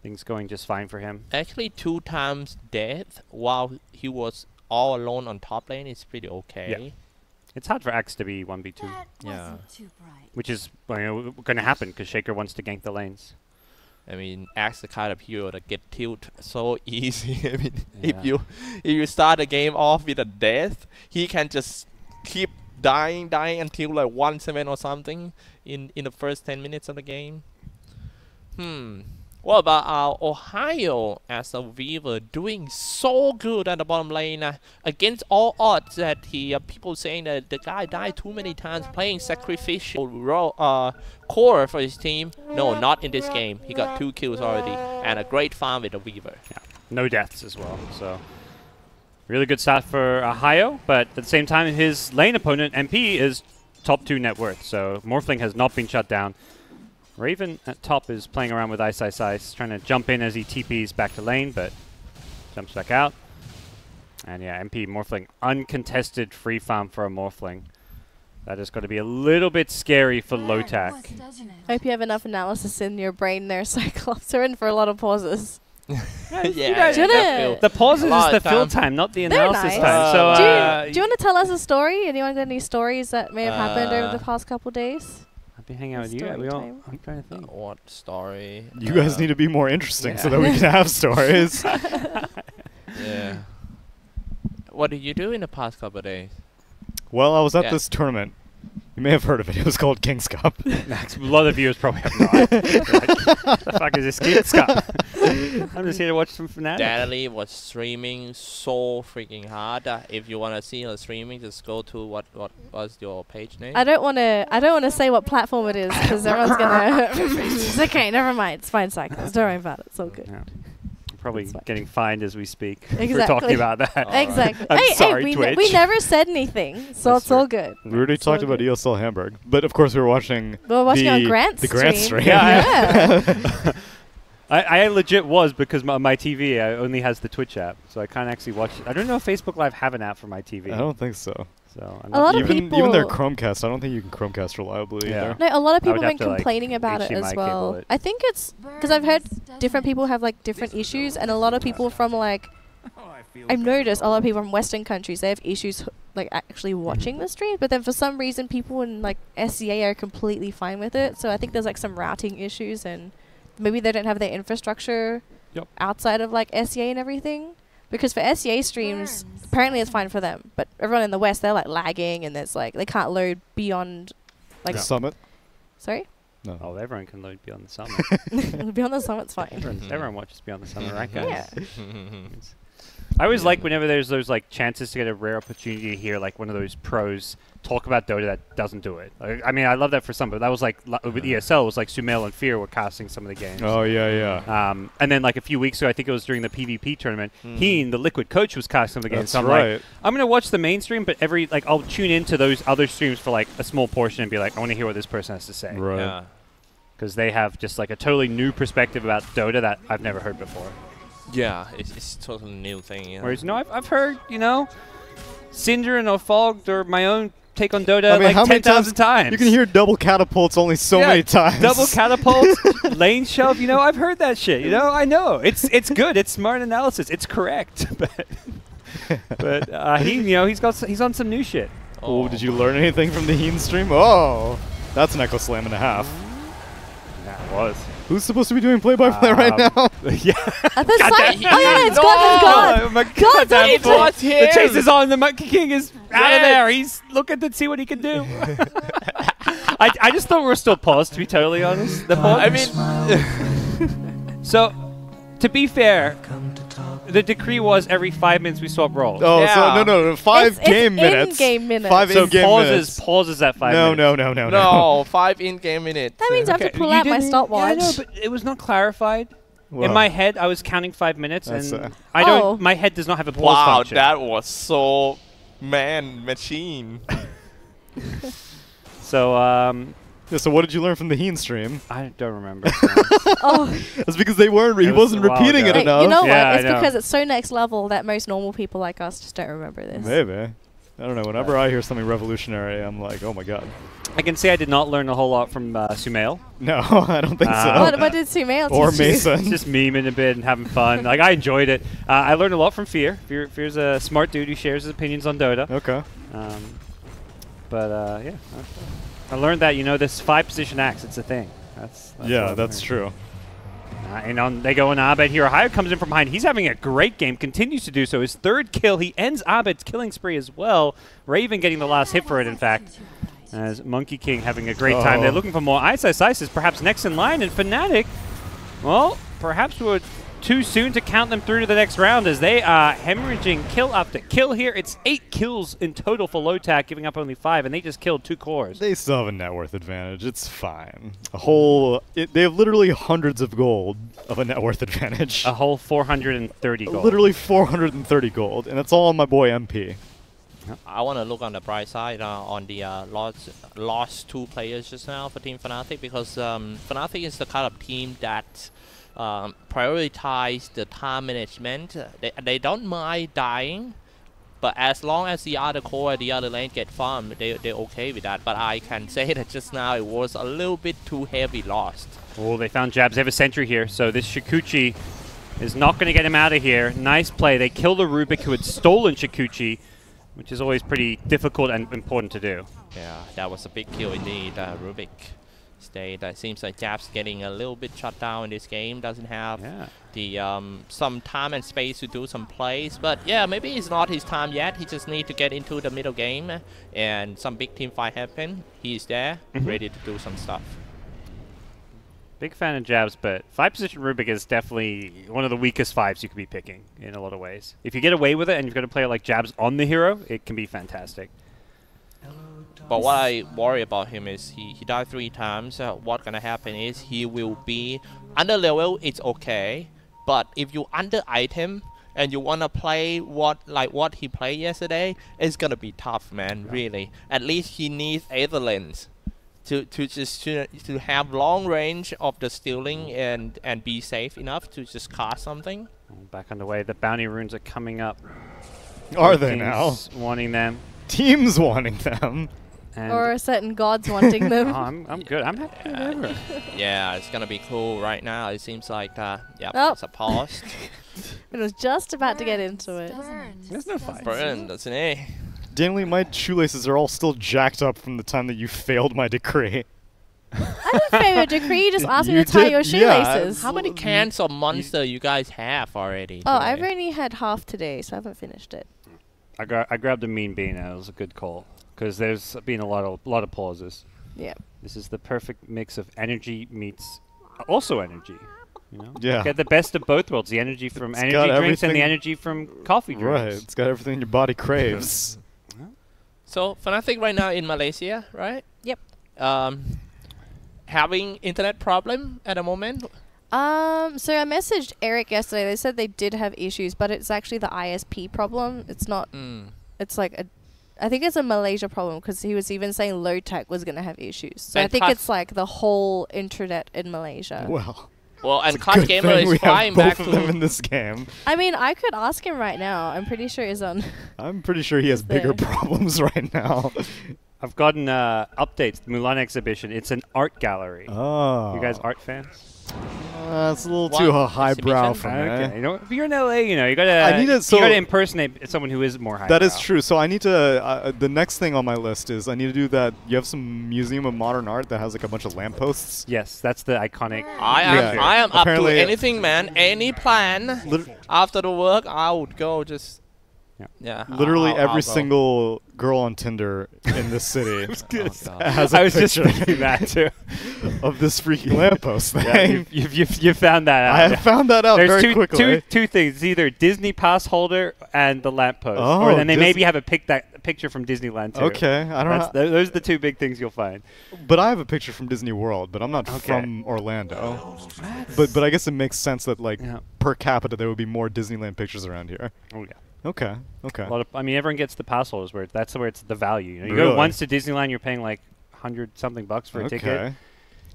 things going just fine for him. Actually, 2 times death while he was all alone on top lane is pretty okay. It's hard for Axe to be 1v2, That Yeah. wasn't too bright. which is going to happen because Shaker wants to gank the lanes. I mean, Axe the kind of hero that get tilt so easy. I mean, Yeah. if you start the game off with a death, he can just keep dying until like 1-7 or something in the first 10 minutes of the game. What about our Ohio as a Weaver doing so good at the bottom lane against all odds that people saying that the guy died too many times playing sacrificial core for his team. No, not in this game. He got 2 kills already and a great farm with the Weaver. No deaths as well. So really good start for Ohio, but at the same time, his lane opponent, MP, is top 2 net worth. So Morphling has not been shut down. Raven at top is playing around with Ice, trying to jump in as he TPs back to lane, but jumps back out. And yeah, MP, Morphling, uncontested free farm for a Morphling. That is going to be a little bit scary for That was, Lotac. doesn't it? Hope you have enough analysis in your brain there, Cyclops. We're in for a lot of pauses. Yeah, guys that did feel- it. The pauses A is lot the of fill time. time, not the They're analysis nice. time. So Do you want to tell us a story? Anyone got any stories that may have happened over the past couple days? I'll be hanging out with you. Story We all, time. I'm trying to think. What story? You guys need to be more interesting so that we can have stories. Yeah. What did you do in the past couple of days? Well, I was at Yeah. this tournament. You may have heard of it. It was called King's Cup. A lot of viewers probably have no idea. Like, the fuck is this King's Cup? I'm just here to watch some Fnatic. Danelie was streaming so freaking hard. If you wanna see her streaming, just go to what was your page name? I don't want to say what platform it is because everyone's gonna. It's okay, never mind. It's fine, Xyclopzz. Don't worry about it. It's all good. Yeah. Probably That's fine. getting fined as we speak for Exactly. talking about that. Exactly. I'm hey, sorry, we Twitch. never said anything, so That's it's all true. good. We already It's all talked about good. ESL Hamburg, but of course we were watching. We were watching the, on Grant's the Grant stream. stream. Yeah. I legit was because my TV only has the Twitch app, so I can't actually watch it. I don't know if Facebook Live have an app for my TV. I don't think so. So I'm A lot of Even people. their Chromecast, I don't think you can Chromecast reliably Yeah. either. No, a lot of I would people have have been to, like, complaining about it HDMI as cable well. it. I think it's because I've heard different people have like different issues, and a lot of people from like I've noticed a lot of people from Western countries they have issues like actually watching the stream, but then for some reason people in like SCA are completely fine with it. So I think there's like some routing issues, and maybe they don't have their infrastructure outside of like SCA and everything. Because for SCA streams, apparently it's fine for them, but everyone in the West they're like lagging, and there's like they can't load beyond like Summit? sorry. No. Oh, everyone can load Beyond the Summit. Beyond the Summit's fine. Everyone watches Beyond the Summit, right, guys? Yeah. I always like whenever there's those like chances to get a rare opportunity to hear like one of those pros talk about Dota that doesn't do it. I mean, I love that for some, but that was like with ESL, it was like Sumail and Fear were casting some of the games. Oh, yeah. And then like a few weeks ago, I think it was during the PvP tournament, Heen, the Liquid coach, was casting some of the games. That's So I'm right. like, I'm gonna watch the main stream, but I'll tune into those other streams for like a small portion and be like, I want to hear what this person has to say. Right. Yeah. Because they have just like a totally new perspective about Dota that I've never heard before. Yeah, it's totally new thing. Yeah. Whereas, I've heard, Cinder and Fogged or my own take on Dota I mean, how like many 10,000 times. You can hear double catapults only so many times. Double catapults, lane shove. I've heard that shit. I know it's good. It's smart analysis. It's correct. But he's on some new shit. Oh, did you learn anything from the Heen stream? Oh, that's an Echo Slam and a half. That was. Who's supposed to be doing play-by-play right now? Yeah. I thought oh yeah, it's God. Oh my God, God, don't that you was him. The chase is on. The Monkey King is out of Yeah. there. He's looking to see what he can do. I just thought we were still paused, to be totally honest. The pause. I mean, So, to be fair, the decree was every 5 minutes we swap roles. Oh, Yeah. so no, 5 It's game minutes. in-game minutes. 5 So in-game minutes. pauses at 5 minutes. No. no, 5 in-game minutes. That means I have to pull out my stopwatch. Yeah, I know, but it was not clarified. Well, In my head, I was counting 5 minutes, That's, and Oh. my head does not have a pause Wow, function. that was so machine. So, yeah, so what did you learn from the Heen stream? I don't remember. Oh, That's because he It wasn't was a while repeating it ago. hey, enough. you know Yeah, what? It's I know. because it's so next level that most normal people like us just don't remember this. Maybe. I don't know. Whenever I hear something revolutionary, I'm like, oh my god. I can say I did not learn a whole lot from Sumail. No, I don't think so. What did Sumail Or teach you? Mason. Just memeing a bit and having fun. Like, I enjoyed it. I learned a lot from Fear. Fear's a smart dude who shares his opinions on Dota. Okay. Yeah. I learned that, this 5-position axe, it's a thing. That's Yeah, what I that's learned. true. And they go on Abed here. Hyatt comes in from behind. He's having a great game, continues to do so. His 3rd kill. He ends Abed's killing spree as well. Raven getting the last hit for it, in fact. As Monkey King having a great time. They're looking for more Ice is perhaps next in line. And Fnatic, well, perhaps we're too soon to count them through to the next round as they are hemorrhaging kill after kill here. It's 8 kills in total for Lotac, giving up only 5, and they just killed 2 cores. They still have a net worth advantage. It's fine. They have literally hundreds of gold of a net worth advantage. A whole 430 gold. Literally 430 gold, and it's all on my boy MP. I want to look on the bright side on the lost 2 players just now for Team Fnatic, because Fnatic is the kind of team that prioritize the time management. They don't mind dying, but as long as the other core, the other lane get farmed, they're okay with that. But I can say that just now it was a little bit too heavy lost. Oh, they found Jabs. They have a sentry here, so this Shikuchi is not going to get him out of here. Nice play. They kill the Rubik who had stolen Shikuchi, which is always pretty difficult and important to do. Yeah, that was a big kill indeed, Rubik. state. It seems like Jab's getting a little bit shut down in this game. Doesn't have the some time and space to do some plays. But yeah, maybe it's not his time yet. He just need to get into the middle game and some big team fight happen. He's there, ready to do some stuff. Big fan of Jabs, but 5-position Rubik is definitely one of the weakest 5s you could be picking in a lot of ways. If you get away with it and you've got to play like Jabs on the hero, it can be fantastic. But what I worry about him is he died 3 times. What's gonna happen is he will be under level. It's okay, but if you under item and you wanna play what he played yesterday, it's gonna be tough, man. Really. At least he needs Aether Lens to have long range of the stealing and be safe enough to just cast something. Back on the way. The bounty runes are coming up. Are they now? Wanting them. Teams wanting them. And Or certain gods wanting them. I'm good. I'm happy with whatever. Yeah, it's gonna be cool right now. It seems like Oh. it's a pause. It was just about to get into it. There's no fight. Burn, doesn't it? Danelie, my shoelaces are all still jacked up from the time that you failed my decree. I didn't fail your decree. You just asked me You to tie did- your yeah, shoelaces. How many cans of monster you guys have already? Oh, today? I've only had half today, so I haven't finished it. I grabbed a mean bean, and it was a good call because there's been a lot of pauses. Yeah. This is the perfect mix of energy meets also energy. You know? Yeah. Get the best of both worlds: the energy from It's energy got drinks and the everything- energy from coffee Right. drinks. It's got everything your body craves. So Fnatic right now in Malaysia, right? Yep. Having internet problem at the moment. So I messaged Eric yesterday. They said they did have issues, but it's actually the ISP problem. It's not. It's like I think it's a Malaysia problem because he was even saying Lotac was gonna have issues. So I think it's like the whole internet in Malaysia. Well, and it's a Clutch good Gamer thing is we flying have back both of them to. in this game. I mean, I could ask him right now. I'm pretty sure he's on. I'm pretty sure he has bigger problems right now. I've gotten updates. The Mulan exhibition. It's an art gallery. Oh. You guys art fans? That's a little What? too highbrow Exhibition? for me. Okay. You know, if you're in LA, you know, you gotta. I need to- you gotta impersonate someone who is more high. That is true. So I need to. The next thing on my list is I need to do that. You have some Museum of Modern Art that has like a bunch of lampposts. Yes, that's the iconic. I am up to Apparently- anything, man. Any plan after the work, I would go just. Yeah. Literally I'll every go. single girl on Tinder in this city God. has a I was just picture thinking that too. of this freaking lamppost Yeah, thing. you found that out. I have yeah. found that out There's very quickly. two things. It's either Disney pass holder and the lamppost, Oh, or then they maybe have a picture from Disneyland too. Okay, I don't know. Those are the two big things you'll find. But I have a picture from Disney World, but I'm not from Orlando. But I guess it makes sense that like per capita there would be more Disneyland pictures around here. Oh yeah. Okay. A lot of, I mean, everyone gets the pass holders where that's where it's the value. You know, you Really? go once to Disneyland, you're paying like $100-something for a ticket.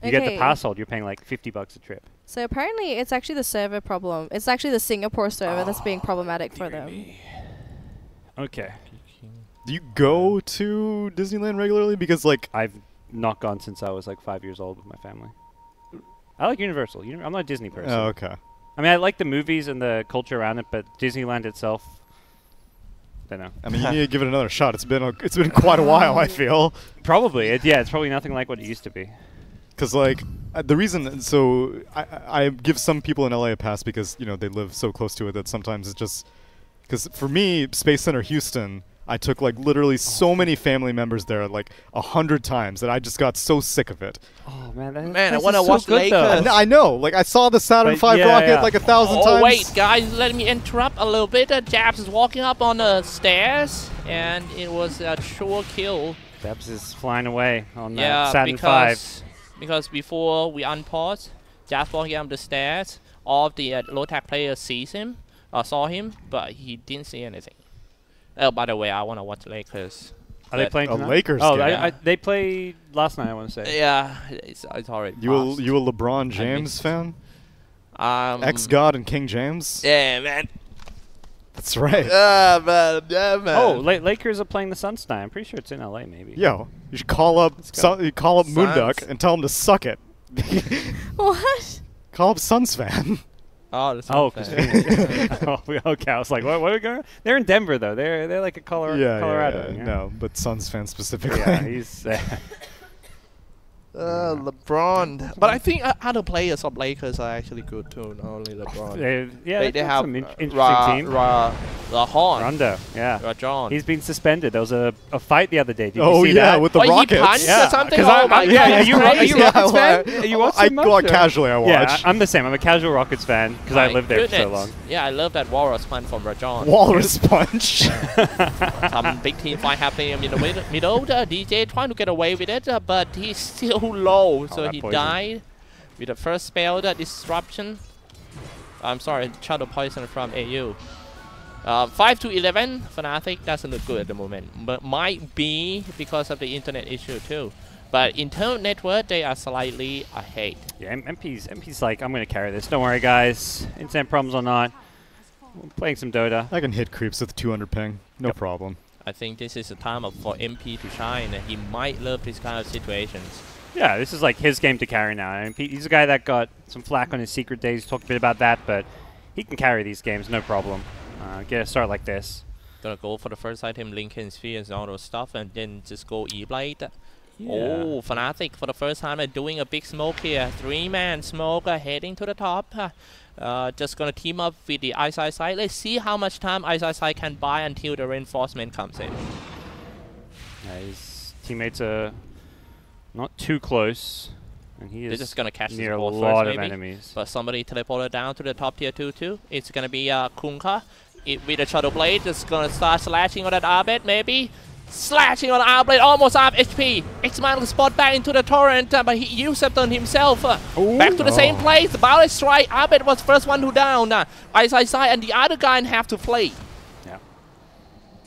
You get the Okay. pass hold, you're paying like $50 a trip. So apparently, it's actually the server problem. It's actually the Singapore server that's being problematic for them. Okay. Do you go to Disneyland regularly? Because like I've not gone since I was like 5 years old with my family. I like Universal. I'm not a Disney person. Oh, okay. I mean, I like the movies and the culture around it, but Disneyland itself, I don't know. I mean, you need to give it another shot. It's been quite a while, I feel. Probably. It's probably nothing like what it used to be. Because like the reason, so I give some people in LA a pass because you know they live so close to it that sometimes it's just because for me, Space Center Houston, I took like literally so many family members there like 100 times that I just got so sick of it. Oh man, that Man, I place wanna is so watch good, Lakers. though. And I know, like I saw the Saturn But V yeah, rocket yeah. like 1,000 Oh times. wait, guys, let me interrupt a little bit. Jabs is walking up on the stairs, and it was a sure kill. Debs is flying away on Yeah, that Saturn V. because before we unpause, Jabs walking up the stairs. All of the Lotac players saw him, but he didn't see anything. Oh, by the way, I want to watch Lakers. Are they playing A tonight? Lakers Oh, game. they played last night, I want to say. Yeah, it's already You a passed. LeBron James fan? Ex-God and King James? Yeah, man. That's right. Yeah, man. Oh, Lakers are playing the Suns tonight. I'm pretty sure it's in LA, maybe. Yo, you should call up Moonduck Suns. and tell him to suck it. What? Call up Suns fan. Oh, that's Oh, okay. okay. I was like, what are we going? They're in Denver though. They're like a Colorado. Yeah. Yeah. No, but Suns fan specifically. Yeah, he's. LeBron. But I think other players of Lakers are actually good too, not only LeBron. They they have some interesting team. Rahon. Rondo, yeah. Rajon. He's been suspended. There was a fight the other day. Did Oh you see yeah, that? with the He Rockets. punched Yeah, or something? 'cause Oh my yeah, God, are you that's a crazy. Rockets fan? Are you watching much, or? Casually I watch. Yeah, I'm the same. I'm a casual Rockets fan because I My lived there for so goodness. long. Yeah, I love that Walrus punch from Rajon. Walrus punch. Some big team fight happening in the middle. The DJ trying to get away with it, but he's still low, so that he poison. died with the first spell, the disruption. I'm sorry, Shadow Poison from AU. 5 to 11, Fnatic doesn't look good at the moment, but might be because of the internet issue too. But internal network, they are slightly ahead. Yeah, MP's like, I'm gonna carry this. Don't worry, guys. Internet problems or not, we're playing some Dota. I can hit creeps with 200 ping. No Yep. problem. I think this is the time for MP to shine, and he might love this kind of situations. Yeah, this is like his game to carry now. I mean, he's a guy that got some flack on his secret days. Talked a bit about that, but he can carry these games, no problem. Get a start like this. Gonna go for the first item, Lincoln Sphere and all those stuff, and then just go E-Blade. Yeah. Oh, Fnatic for the first time are doing a big smoke here. 3-man smoke heading to the top. Just gonna team up with the Xyclopzz. Let's see how much time Xyclopzz can buy until the reinforcement comes in. His teammates are not too close, and he They're is just gonna catch this near a ball lot first, of maybe. enemies. But somebody teleported down to the top tier 2 too. It's gonna be Kunka. With the Shadow Blade, just gonna start slashing on that Arbet, maybe. Slashing on Arbet, almost half HP. X-Man spot back into the torrent, but he usurped himself. Back to the same place. Ballet strike. Arbet was first one to down. Xyclopzz and the other guy have to flee. Yeah.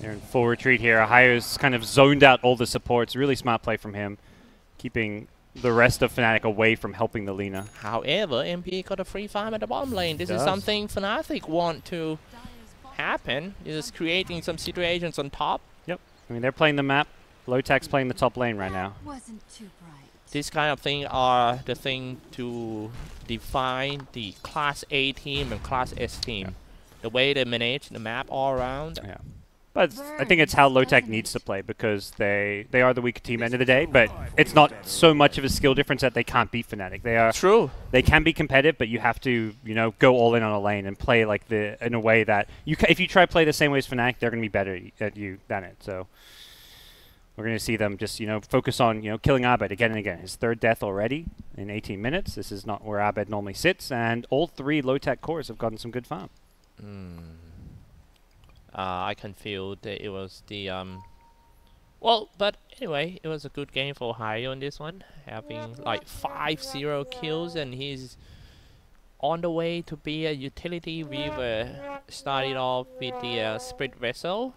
They're in full retreat here. Ahayo's kind of zoned out all the supports. Really smart play from him, keeping the rest of Fnatic away from helping the Lina. However, MP got a free farm at the bottom lane. This is something Fnatic want to happen. Is creating some situations on top. Yep. I mean, they're playing the map. Lotac's playing the top lane right now. Wasn't too bright. This kind of thing are the thing to define the Class A team and Class S team. Yeah. The way they manage the map all around. Yeah. But I think it's how Lotac needs to play because they are the weaker team end of the day, but it's not so much of a skill difference that they can't beat Fnatic. True. They can be competitive, but you have to, go all in on a lane and play like in a way that if you try to play the same way as Fnatic, they're going to be better at you than it. So we're going to see them just, focus on, killing Abed again and again. His third death already in 18 minutes. This is not where Abed normally sits, and all 3 Lotac cores have gotten some good farm. I can feel that it was the well, but anyway, it was a good game for Hayo in this one, having like 5-0 kills, and he's on the way to be a utility. Weaver started off with the Spirit Vessel,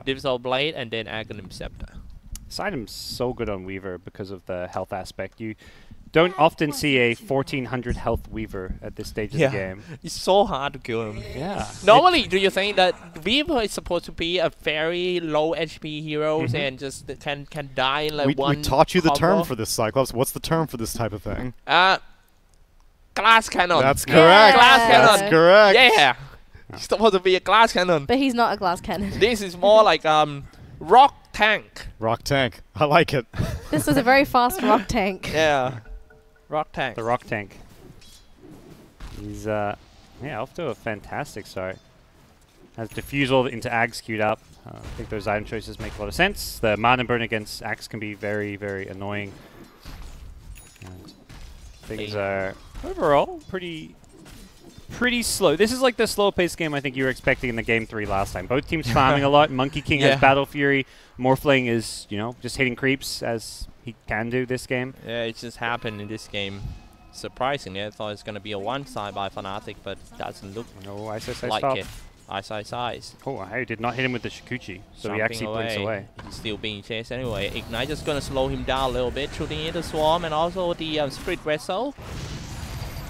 Divisal Blade, and then Aghanim Scepter. This item's so good on Weaver because of the health aspect. You don't often see a 1400 health Weaver at this stage of the game. It's so hard to kill him. Yeah. Normally, do you think that Weaver is supposed to be a very low HP hero and just can die in like one We taught you the term combo? for this, Xyclopzz. What's the term for this type of thing? Glass cannon. That's Yeah. correct. Glass cannon. That's correct. Yeah. He's supposed to be a glass cannon. But he's not a glass cannon. This is more like rock tank. Rock tank. I like it. This is a very fast rock tank. Yeah. Rock tank. The Rock Tank. He's off to a fantastic start. Has Diffusal into Axe queued up. I think those item choices make a lot of sense. The Mana Burn against Axe can be very, very annoying. And things are overall pretty slow. This is like the slow paced game I think you were expecting in the game 3 last time. Both teams farming a lot. Monkey King has Battle Fury. Morphling is, just hitting creeps as he can do this game. Yeah, it just happened in this game. Surprisingly, I thought it's going to be a one-side by Fnatic, but it doesn't look No ISS like stop. it. Size. Oh, I did not hit him with the Shikuchi, so he actually blinks away. He's still being chased anyway. Ignite just going to slow him down a little bit, shooting into Swarm and also the Spirit Vessel.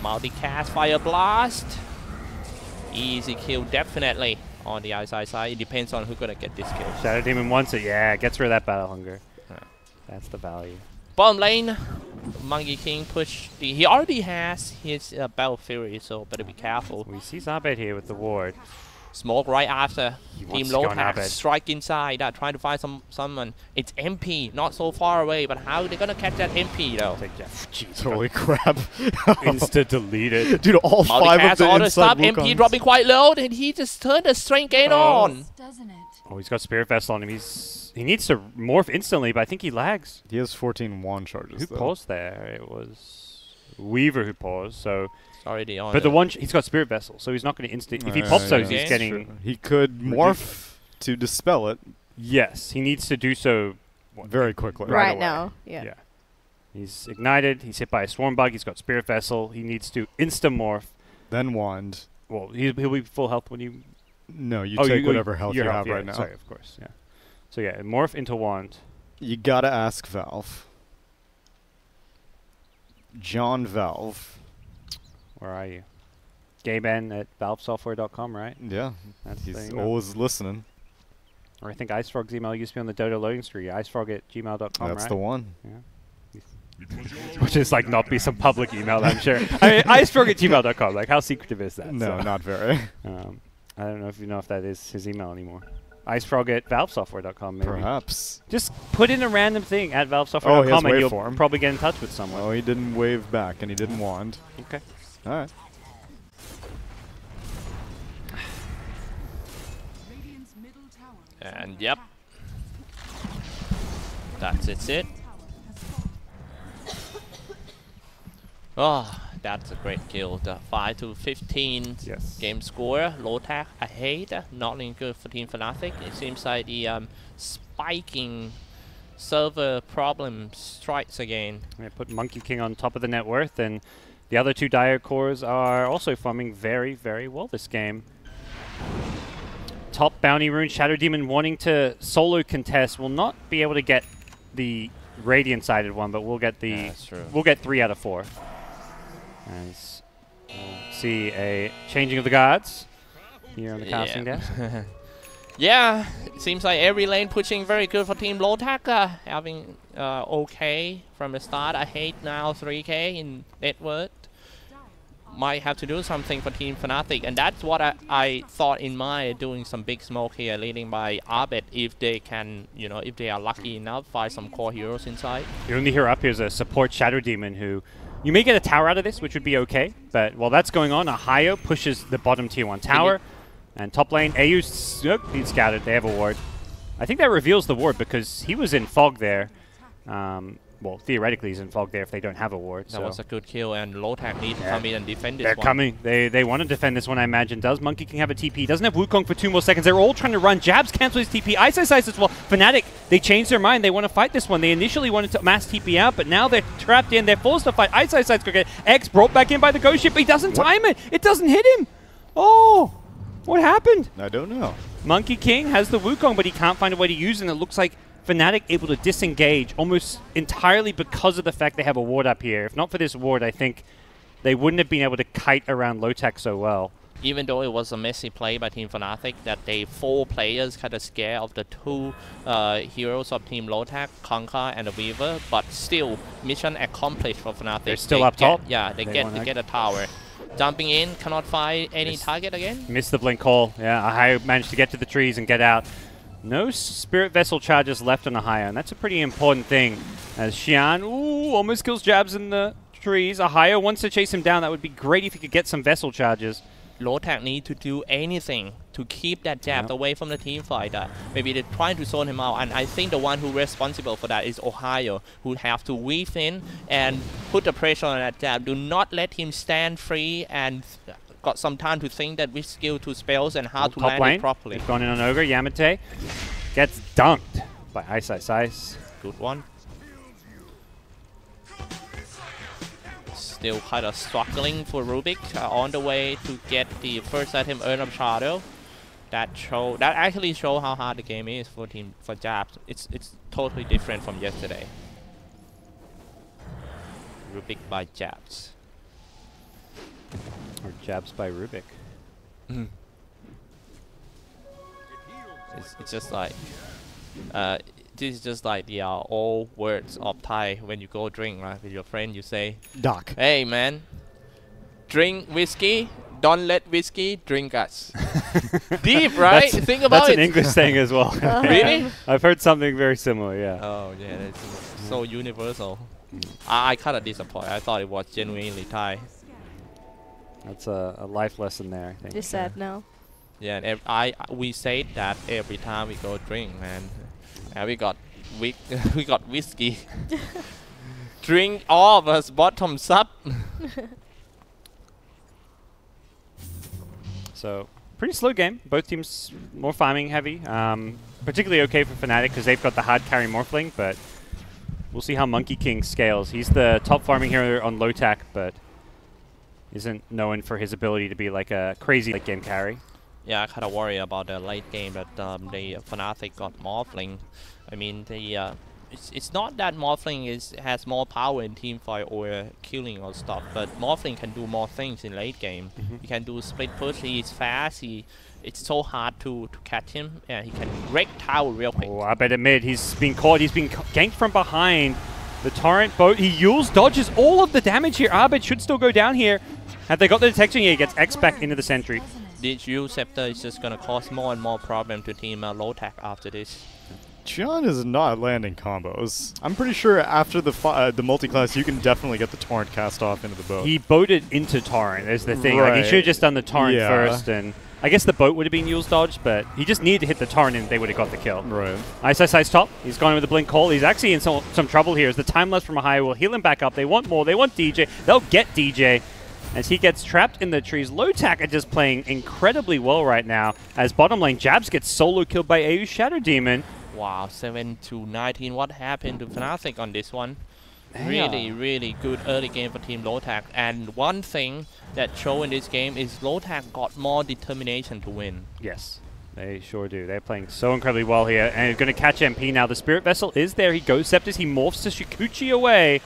Multicast Fire Blast. Easy kill, definitely, on the Xyclopzz. It depends on who's going to get this kill. Shadow Demon wants it, gets rid of that Battle Hunger. That's the value. Bottom lane, Monkey King push the. He already has his Battle Fury, so better be careful. We see Zabed here with the ward. Smoke right after. He Team wants to go on Lotac Abed. strike inside, trying to find someone. It's MP, not so far away, but how are they gonna catch that MP though? Take Jeff. Jeez, Holy crap. Insta deleted. Dude, all 5 of Multicast the auto inside stop, MP Wukongs. dropping quite low, and he just turned the strength gain on. Doesn't it? Oh, he's got Spirit Vessel on him. He needs to morph instantly, but I think he lags. He has 14 wand charges, Who though. paused there? It was Weaver who paused. So, It's already on. but the one he's got Spirit Vessel, so he's not going to instant. If he Yeah, pops those, yeah. he's getting. He could morph to dispel it Yes, he needs to do so. very quickly. Right Right away. now, yeah. He's ignited. He's hit by a Swarm Bug. He's got Spirit Vessel. He needs to insta morph. Then wand. Well, he'll be full health when you. No, you oh, take whatever health you your have yeah, right now. Sorry, of course, yeah. So yeah, morph into wand. You gotta ask Valve. John Valve. Where are you? Gaben at valvesoftware.com, right? Yeah, That's the he's email. always listening. Or I think IceFrog's email used to be on the Dota loading screen. Icefrog at gmail.com, That's right? the one. Yeah. Which is like not be some public email, I'm sure. I mean, icefrog at gmail.com. Like, how secretive is that? No, So, not very. I don't know if that is his email anymore. Icefrog at valvesoftware.com, maybe. Perhaps. Just put in a random thing at Oh, he has valvesoftware.com and you'll waveform. probably get in touch with someone. Oh, he didn't wave back, and he didn't wand. Okay. All right. Radiant's middle tower. And yep, that's it. Oh, that's a great kill. The 5-15 Yes. game score. Lotac ahead. Not looking good for Team Fnatic. It seems like the spiking server problem strikes again. I put Monkey King on top of the net worth, and the other two Dire cores are also farming very, very well this game. Top Bounty Rune, Shadow Demon wanting to solo contest will not be able to get the Radiant-sided one, but we'll get the Yeah, that's true. we'll get 3 out of 4. As we'll see a changing of the guards here on the casting desk. Yeah, it seems like every lane pushing very good for Team Lotac. Having okay from the start. I hate now 3k in net worth. Might have to do something for Team Fnatic, and that's what I thought in mind, doing some big smoke here, leading by Abed, if they can, you know, if they are lucky enough, find some core heroes inside. The only hero up here is a support Shadow Demon who you may get a tower out of this, which would be okay, but while that's going on, Ohio pushes the bottom tier 1 tower, and top lane, AU's being scouted, they have a ward. I think that reveals the ward because he was in fog there. Well, theoretically he's in fog there if they don't have a ward. That was a good kill, and Lotac need to come in and defend this They're one. coming. They want to defend this one, I imagine. Does Monkey King have a TP? Doesn't have Wukong for 2 more seconds. They're all trying to run. Jabs cancel his TP. Ice as well. Fnatic, they changed their mind. They want to fight this one. They initially wanted to mass TP out, but now they're trapped in. They're forced to fight. Ice get X brought back in by the ghost ship, but he doesn't time it. It doesn't hit him. Oh, what happened? I don't know. Monkey King has the Wukong, but he can't find a way to use it, and it looks like Fnatic able to disengage almost entirely because of the fact they have a ward up here. If not for this ward, I think they wouldn't have been able to kite around Lotac so well. Even though it was a messy play by Team Fnatic, that they 4 players kind of scared of the 2 heroes of Team Lotac, Conquer and the Weaver, but still, mission accomplished for Fnatic. They're still They up top. Yeah, they get a tower. Jumping in, cannot find any target again. Missed the blink call. Yeah, Ohio managed to get to the trees and get out. No Spirit Vessel charges left on Ohio, and that's a pretty important thing. As Xian, almost kills Jabs in the trees. Ohio wants to chase him down. That would be great if he could get some Vessel charges. Lotac need to do anything to keep that Jab away from the team fighter. Maybe they're trying to zone him out, and I think the one who responsible for that is Ohio, who have to weave in and put the pressure on that Jab. Do not let him stand free and got some time to think that which skill to spells and how to Top land lane. it properly. They've gone in on Ogre. Yamate gets dunked by Ice. Good one. Still kind of struggling for Rubik on the way to get the first item Earn of Shadow. That actually show how hard the game is for Jabs. It's totally different from yesterday. Rubik by Jabs. Or Jabs by Rubik. It's just like this is just like the old words of Thai when you go drink, right, with your friend. You say, Doc. "Hey man, drink whiskey, don't let whiskey drink us. Deep, right? Think about That's it. an English saying as well. Really? I've heard something very similar. Yeah. Oh yeah, that's so universal. I kind of disappointed. I thought it was genuinely Thai. That's a life lesson there. I think. You're sad now. Yeah, and we say that every time we go drink, man. And we got we got whiskey. Drink all of us bottoms up. So pretty slow game. Both teams more farming heavy. Particularly okay for Fnatic because they've got the hard carry Morphling, but we'll see how Monkey King scales. He's the top farming hero on Lotac, but isn't known for his ability to be like a crazy late game carry. Yeah, I kind of worry about the late game that the Fnatic got Morphling. I mean, it's not that Morphling has more power in team fight or killing or stuff, but Morphling can do more things in late game. He can do split push. He's fast. It's so hard to catch him, and he can wreck tower real quick. Oh, I bet admit he's been caught. He's been ganked from behind. The torrent boat. He Yules dodges all of the damage here. Arbit should still go down here. Have they got the detection? Yeah, he gets X back into the sentry. This Yule Scepter is just gonna cause more and more problem to team Lotac after this. John is not landing combos. I'm pretty sure after the multi-class, you can definitely get the torrent cast off into the boat. He boated into torrent is the thing. Like, he should have just done the torrent first, and I guess the boat would have been Yule's dodge, but he just needed to hit the torrent and they would have got the kill. Right. Ice top. He's gone with the blink call. He's actually in some trouble here as the time lapse from a high will heal him back up. They want more. They want DJ. They'll get DJ. As he gets trapped in the trees. Lotac are just playing incredibly well right now. As bottom lane, Jabs gets solo killed by AU's Shadow Demon. Wow, 7-19. What happened to Fnatic on this one? Yeah. Really, really good early game for Team Lotac. And one thing that show in this game is Lotac got more determination to win. Yes, they sure do. They're playing so incredibly well here. And he's going to catch MP now. The Spirit Vessel is there. He goes Scepters. He morphs to Shikuchi away.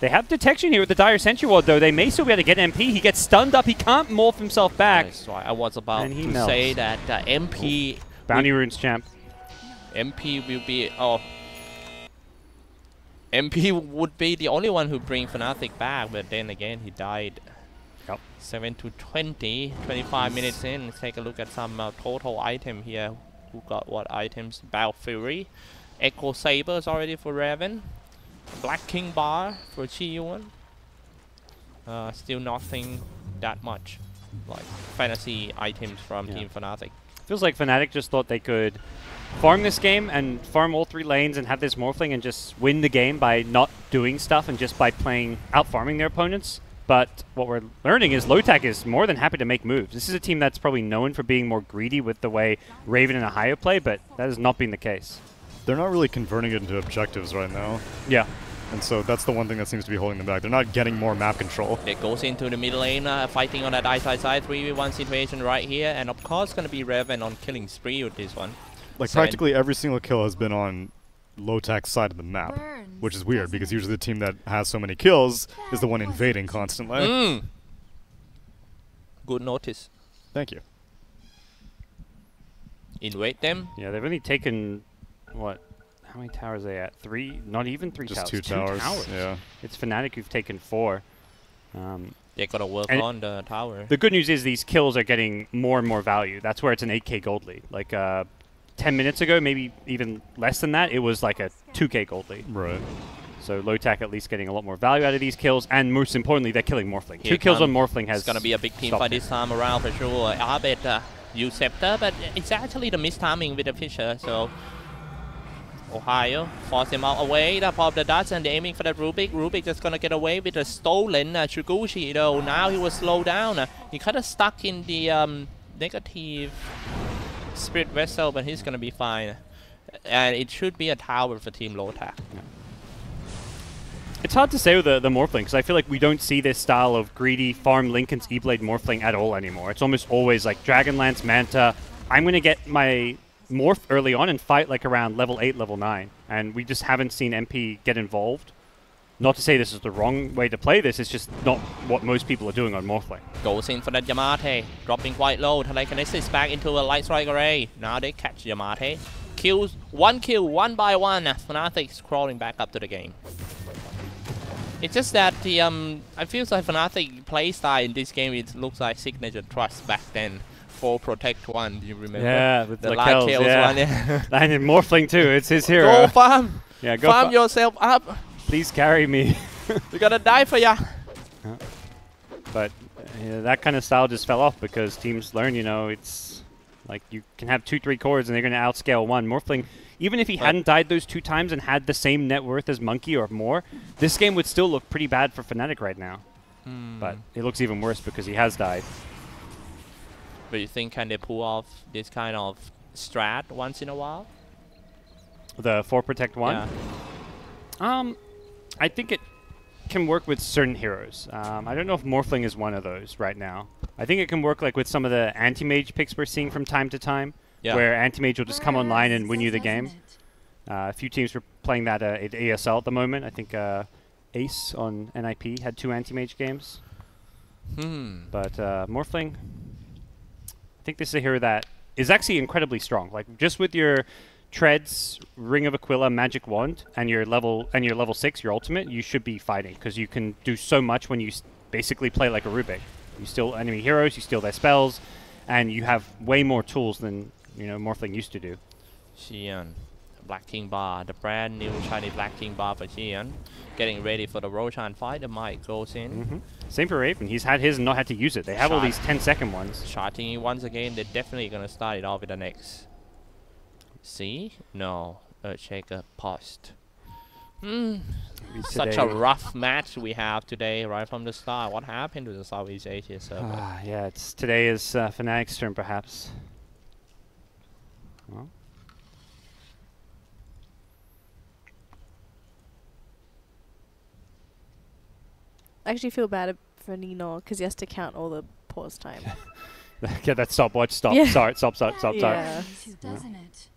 They have detection here with the Dire Sentry Ward, though. They may still be able to get MP. He gets stunned up. He can't morph himself back. That's right. I was about to melts. say that MP... Bounty Runes champ. MP will be... Oh. MP would be the only one who bring Fnatic back, but then again, he died. Yep. 7-20. 25 minutes in. Let's take a look at some total item here. Who got what items? Battle Fury. Echo Sabers already for Raven. Black King Bar for Chi-Yuan. Still nothing that much like fantasy items from Team Fnatic. Feels like Fnatic just thought they could farm this game and farm all 3 lanes and have this Morphling and just win the game by not doing stuff and just by playing out-farming their opponents. But what we're learning is Lotac is more than happy to make moves. This is a team that's probably known for being more greedy with the way Raven and Ahio play, but that has not been the case. They're not really converting it into objectives right now. Yeah. And so that's the one thing that seems to be holding them back. They're not getting more map control. It goes into the mid lane, fighting on that side 3v1 situation right here, and of course gonna be Raven on killing spree with this one. Like practically every single kill has been on Lotac's side of the map, which is weird because usually the team that has so many kills is the one invading constantly. Good notice. Thank you. Invade them. Yeah, they've only taken, what, how many towers are they at? 3? Not even 3 Just towers. 2 towers. Yeah. It's Fnatic who've taken 4. They gotta work on the tower. The good news is these kills are getting more and more value. That's where it's an 8k gold lead. Like 10 minutes ago, maybe even less than that, it was like a 2k gold lead. Right. So Lotac at least getting a lot more value out of these kills, and most importantly, they're killing Morphling. 2 kills on Morphling has... It's gonna be a big team fight this time around for sure. Arbit use Scepter, but it's actually the mistiming with the Fisher, so... Ohio force him out away. The pop the dust and they're aiming for that Rubik. Rubik just gonna get away with a stolen Shiguchi though. Now he was slowed down. He kind of stuck in the negative Spirit Vessel, but he's gonna be fine. And it should be a tower for Team Lotac. Yeah. It's hard to say with the Morphling, because I feel like we don't see this style of greedy farm Lincoln's E-Blade Morphling at all anymore. It's almost always like Dragonlance, Manta. I'm going to get my Morph early on and fight like around level 8, level 9. And we just haven't seen MP get involved. Not to say this is the wrong way to play this, it's just not what most people are doing on Morphling. Goes in for that Yamate, dropping quite low. Telekinesis back into a Light Strike Array. Now they catch Yamate. Kills, one kill, one by one. Fnatic crawling back up to the game. It's just that the I feel like Fnatic playstyle in this game it looks like signature trust back then. 4 protect 1, do you remember? Yeah, with the the light kills, kills yeah. one. Yeah. And Morphling too, it's his hero. Go farm! Yeah, go farm yourself up! Please carry me. We're gonna die for ya! But that kind of style just fell off because teams learn, you know, it's like you can have 2-3 cores and they're going to outscale one. Morphling, even if he hadn't died those 2 times and had the same net worth as Monkey or more, this game would still look pretty bad for Fnatic right now. But it looks even worse because he has died. But you think can they pull off this kind of strat once in a while? The 4 protect 1? Yeah. I think it can work with certain heroes. I don't know if Morphling is one of those right now. I think it can work like with some of the anti-mage picks we're seeing from time to time, where anti-mage will just come online and win you the game. A few teams were playing that at ASL at the moment. I think Ace on NIP had 2 anti-mage games. But Morphling, I think this is a hero that is actually incredibly strong. Like just with your Treads, Ring of Aquila, Magic Wand, and your level 6, your ultimate, you should be fighting because you can do so much when you basically play like a Rubik. You steal enemy heroes, you steal their spells, and you have way more tools than Morphling used to do. Xian, Black King Bar, the brand new shiny Black King Bar for Xian, getting ready for the Roshan fight. The mic goes in. Same for Raven. He's had his and not had to use it. They have all these 10-second ones. Charging once again. They're definitely gonna start it off with the next. See? No. Earthshaker paused. Such a rough match we have today, right from the start. What happened to the Southeast Asia server? Yeah, today is Fnatic's turn, perhaps. Well. I actually feel bad for Nino because he has to count all the pause time. Get that stopwatch. Stop. Yeah. Sorry. Stop. Yeah. Doesn't it?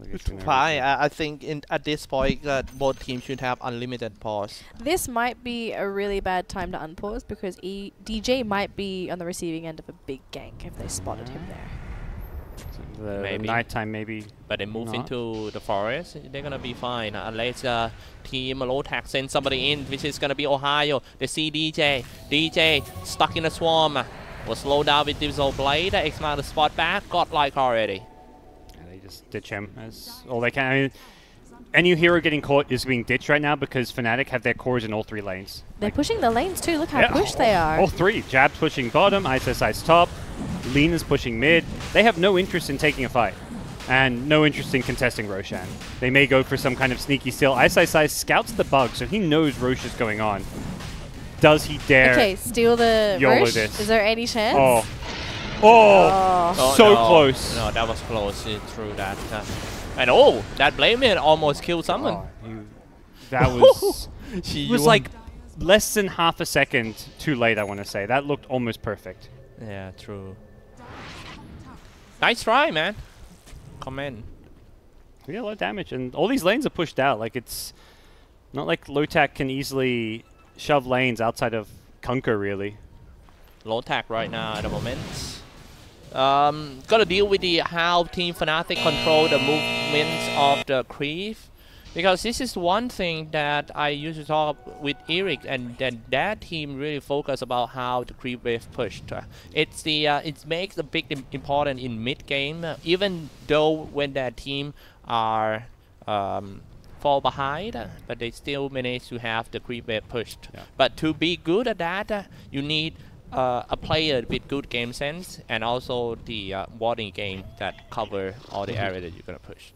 It's fine. I think at this point both teams should have unlimited pause. This might be a really bad time to unpause because DJ might be on the receiving end of a big gank if they spotted him there. The nighttime maybe. But they move into the forest, they're gonna be fine unless team Lotac sends somebody in, which is gonna be Ohio. They see DJ. DJ stuck in a swarm. Was slowed down with Divisal Blade. X amount of spot back. Got like already. They just ditch him as all they can. I mean, any hero getting caught is being ditched right now because Fnatic have their cores in all 3 lanes. They're pushing the lanes too. Look how pushed they are. All 3. Jab's pushing bottom, ISI's top, Lena's pushing mid. They have no interest in taking a fight and no interest in contesting Roshan. They may go for some kind of sneaky steal. ISI scouts the bug, so he knows Rosh is going on. Does he dare steal the YOLO Rosh? this? Is there any chance? So close. No, that was close. It threw that. And that blame it almost killed someone. That was was like less than half a second too late, I want to say. That looked almost perfect. Yeah, true. Nice try, man. Comment. We did a lot of damage, and all these lanes are pushed out. Like, it's not like Lotac can easily shove lanes outside of Kunker, really. Lotac right now at the moment. Gotta deal with how Team Fnatic control the movements of the creep. Because this is one thing that I used to talk with Eric, and then that team really focus about how the creep wave pushed. It's it makes a big important in mid game, even though when that team are fall behind, but they still manage to have the creep wave pushed. But to be good at that, you need a player with good game sense and also the warding game that cover all the area that you're gonna push.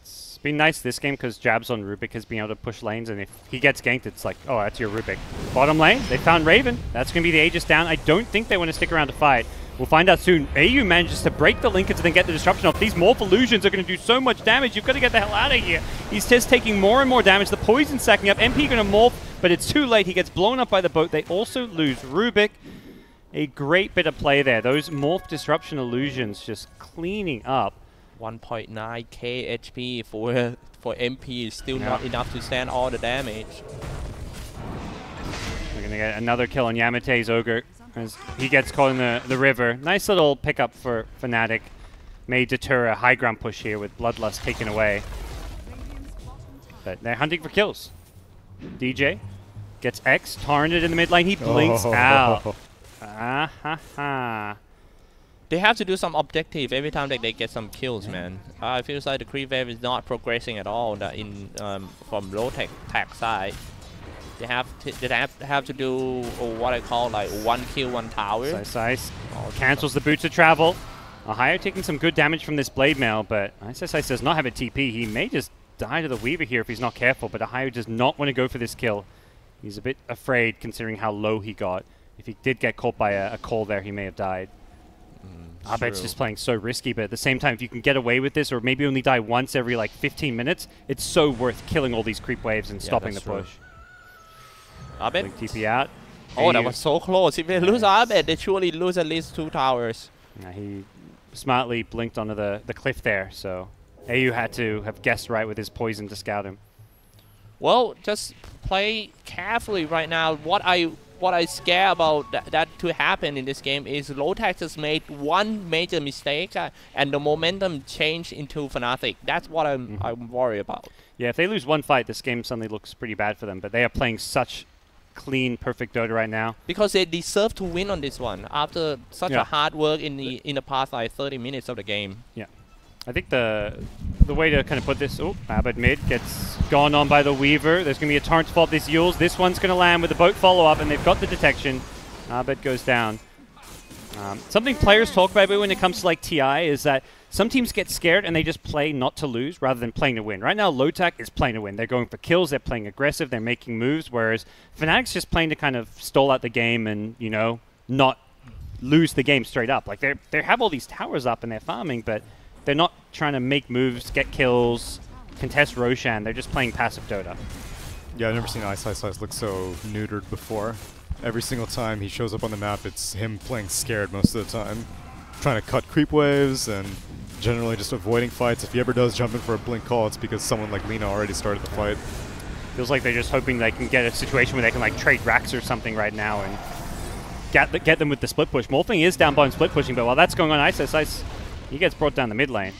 It's been nice this game because Jabs on Rubik has been able to push lanes, and if he gets ganked, it's like, oh, that's your Rubik. Bottom lane, they found Raven. That's going to be the Aegis down. I don't think they want to stick around to fight. We'll find out soon. AU manages to break the linkage and then get the disruption off. These Morph Illusions are going to do so much damage. You've got to get the hell out of here. He's just taking more and more damage. The poison's stacking up. MP going to morph, but it's too late. He gets blown up by the boat. They also lose Rubik. A great bit of play there. Those Morph Disruption Illusions just cleaning up. 1.9k HP for MP is still not enough to stand all the damage. We're going to get another kill on Yamate's Ogre as he gets caught in the river. Nice little pickup for Fnatic. May deter a high ground push here with Bloodlust taken away. But they're hunting for kills. DJ Gets X, Torrented in the mid lane. He blinks out. Ah ha ha. They have to do some objective every time that they get some kills, man. It feels like the creep wave is not progressing at all from Lotac side. They have to do what I call like 1 kill, 1 tower. Size cancels the boots of travel. Ohio taking some good damage from this blade mail, but Size does not have a TP. He may just die to the Weaver here if he's not careful, but Ohio does not want to go for this kill. He's a bit afraid considering how low he got. If he did get caught by a call there, he may have died. Abed's just playing so risky, but at the same time, if you can get away with this, or maybe only die once every like 15 minutes, it's so worth killing all these creep waves and stopping the push. Abed? TP out. Oh, that was so close. If they lose Abed, they surely lose at least 2 towers. He smartly blinked onto the cliff there, so AU had to have guessed right with his poison to scout him. Well, just play carefully right now. What I scare about that to happen in this game is Lotac just made one major mistake and the momentum changed into Fnatic. That's what I'm worried about. Yeah, if they lose one fight, this game suddenly looks pretty bad for them. But they are playing such clean, perfect Dota right now. Because they deserve to win on this one after such a hard work in the past like 30 minutes of the game. Yeah. I think the way to kind of put this, Abed mid gets gone on by the Weaver. There's going to be a torrent to follow up this Yules. This one's going to land with the boat follow-up, and they've got the detection. Abed goes down. Something players talk about when it comes to like TI is that some teams get scared and they just play not to lose rather than playing to win. Right now, Lotac is playing to win. They're going for kills. They're playing aggressive. They're making moves, whereas Fnatic's just playing to kind of stall out the game and, you know, not lose the game straight up. Like they have all these towers up and they're farming, but they're not trying to make moves, get kills, contest Roshan. They're just playing passive Dota. Yeah, I've never seen Xyclopzz look so neutered before. Every single time he shows up on the map, it's him playing scared most of the time. Trying to cut creep waves and generally just avoiding fights. If he ever does jump in for a blink call, it's because someone like Lina already started the fight. Feels like they're just hoping they can get a situation where they can like trade racks or something right now and get them with the split push. Morphling is down bottom split pushing, but while that's going on, Ice, he gets brought down the mid lane.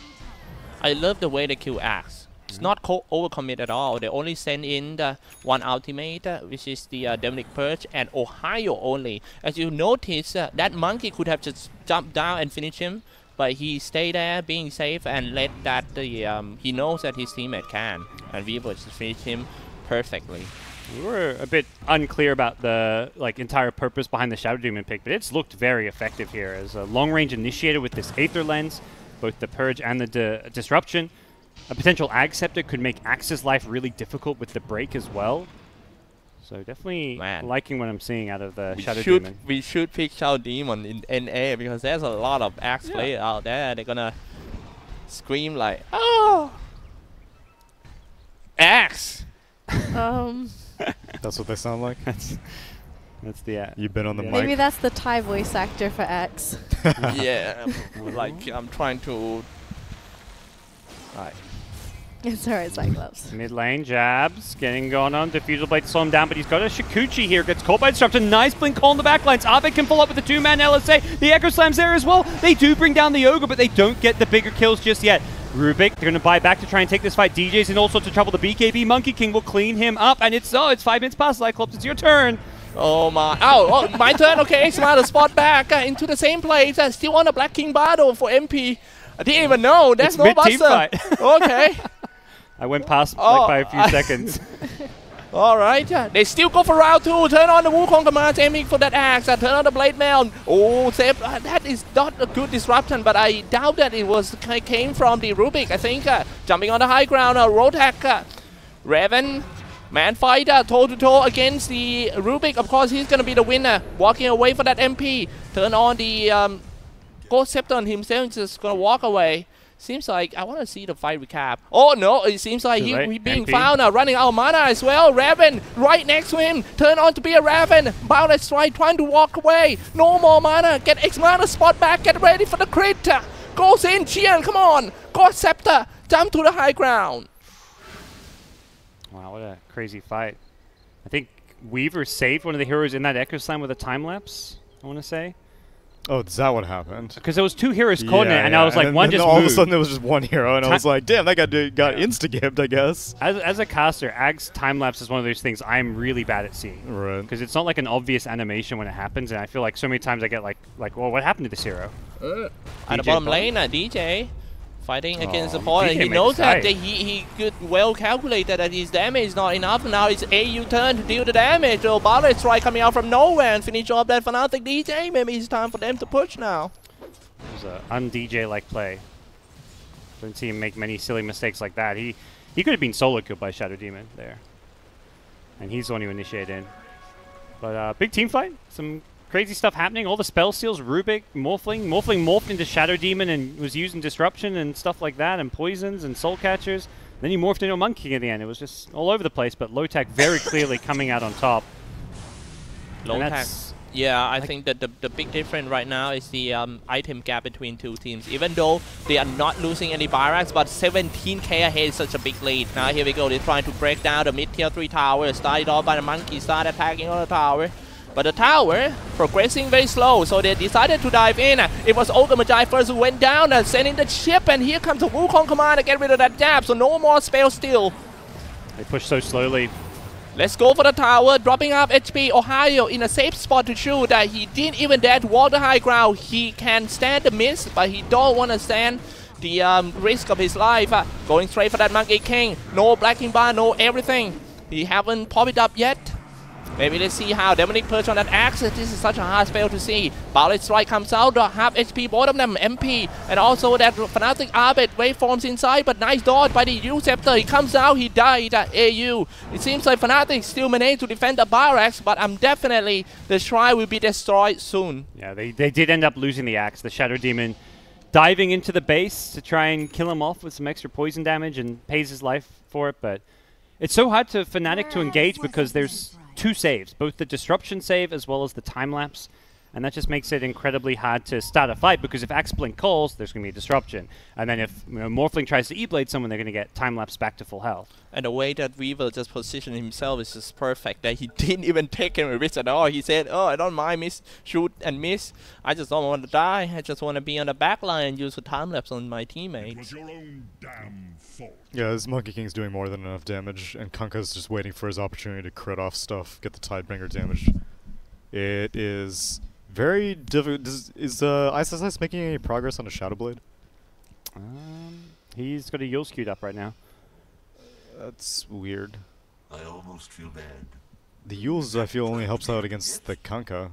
I love the way they kill Axe. It's not overcommit at all. They only send in the one ultimate, which is the Demonic Purge, and Ohio only. As you notice, that monkey could have just jumped down and finished him, but he stayed there being safe and let that he knows that his teammate can, and we able to finish him perfectly. We were a bit unclear about the entire purpose behind the Shadow Demon pick, but it's looked very effective here as a long-range initiator with this Aether Lens, both the Purge and the Disruption. A potential Ag Scepter could make Axe's life really difficult with the break as well. So definitely liking what I'm seeing out of the Shadow Demon. We should pick Shadow Demon in NA because there's a lot of Axe players out there. They're gonna scream like, "Oh, Axe!" That's what they sound like? That's the You've been on the mic? Maybe that's the Thai voice actor for X. Yeah, like I'm trying to... Right. It's alright, Xyclopzz. Mid lane, jabs, getting going on. Diffusal Blade to slow him down, but he's got a Shikuchi here. Gets caught by Disruption. Nice blink call on the backlines. Abed can follow up with the 2-man LSA. The Echo Slam's there as well. They do bring down the Ogre, but they don't get the bigger kills just yet. Rubik, they're going to buy back to try and take this fight. DJ's in all sorts of trouble. The BKB Monkey King will clean him up, and it's 5 minutes past. Xyclopzz, it's your turn. Oh my! Oh, my turn. Okay, X-Mata spot back into the same place. Still on the Black King battle for MP. I didn't even know. There's no buster. Okay. I went past by a few seconds. All right. They still go for round 2. Turn on the Wukong commands, aiming for that axe. Turn on the Blade Mail. Oh, save. That is not a good disruption, but I doubt that it came from the Rubik. I think jumping on the high ground, Lotac, Raven. Man fighter, toe-to-toe against the Rubik. Of course, he's going to be the winner. Walking away for that MP. Turn on the GoDz Scepter on himself. Just going to walk away. Seems like I want to see the fight recap. Oh, no. It seems like he's being found. Running out of mana as well. Raven right next to him. Turn on to be a Raven. Bound strike. Trying to walk away. No more mana. Get X-Mana spot back. Get ready for the crit. Goes in. Cheer. Come on. GoDz Scepter. Jump to the high ground. Wow, what a crazy fight. I think Weaver saved one of the heroes in that Echo Slam with a time lapse, I want to say. Oh, is that what happened? Because there was 2 heroes caught in it, and I was like, then, one then just all moved. of a sudden there was just one hero, and I was like, damn, that guy got insta-gibbed, I guess. As a caster, Ag's time-lapse is one of those things I'm really bad at seeing. Right. Because it's not like an obvious animation when it happens, and I feel like so many times I get like, well, what happened to this hero? At the bottom lane, DJ fighting against the point. DJ He made knows the that side. he could well calculated that his damage is not enough. Now it's AU turn to deal the damage. So Barlet strike coming out from nowhere and finish off that Fnatic DJ. Maybe it's time for them to push now. It was an un-DJ-like play. Didn't see him make many silly mistakes like that. He could have been solo killed by Shadow Demon there. And he's the one who initiated in. But big team fight. Some crazy stuff happening. All the spell steals, Rubik, Morphling. Morphling morphed into Shadow Demon and was using Disruption and stuff like that, and Poisons and Soul Catchers. Then he morphed into a Monkey King at the end. It was just all over the place, but Lotac very clearly coming out on top. Lotac. Yeah, I think that the big difference right now is the item gap between 2 teams. Even though they are not losing any barracks, but 17k ahead is such a big lead. Now here we go, they're trying to break down the mid-tier 3 tower. Started off by the Monkey, start attacking on the tower. But the tower progressing very slow, so they decided to dive in. It was Ultimate first who went down, sending the chip, and here comes the Wukong command to get rid of that gap, so no more spell steal. They push so slowly. Let's go for the tower, dropping up HP. Ohio in a safe spot to shoot that he didn't even dare to walk the high ground. He can stand the miss, but he don't want to stand the risk of his life. Going straight for that Monkey King. No blacking bar, no everything. He haven't popped it up yet. Maybe let's see how Danelie perch on that axe. This is such a hard spell to see. Ballet Strike comes out, half HP, both of them MP. And also that Fnatic Arbit waveforms inside, but nice dodge by the U Scepter. He comes out, he died at AU. It seems like Fnatic still managed to defend the barracks, but definitely the Shrine will be destroyed soon. Yeah, they did end up losing the axe. The Shadow Demon diving into the base to try and kill him off with some extra poison damage and pays his life for it, but it's so hard to Fnatic to engage because there's 2 saves, both the disruption save as well as the time lapse, and that just makes it incredibly hard to start a fight because if Axe Blink calls, there's going to be a disruption, and then if Morphling tries to E-Blade someone, they're going to get time lapse back to full health. And the way that Weaver just positioned himself is just perfect, that he didn't even take him a risk at all. He said, oh, I don't mind shoot and miss. I just don't want to die. I just want to be on the back line and use the time lapse on my It teammates. was your own damn fault. Yeah, this Monkey King's doing more than enough damage, and Kunkka's just waiting for his opportunity to crit off stuff, get the Tidebringer damaged. It is very difficult. Is Xyclopzz making any progress on a Shadow Blade? He's got a Yules queued up right now. That's weird. I almost feel bad. The Yules, I feel, only helps out against the Kunkka.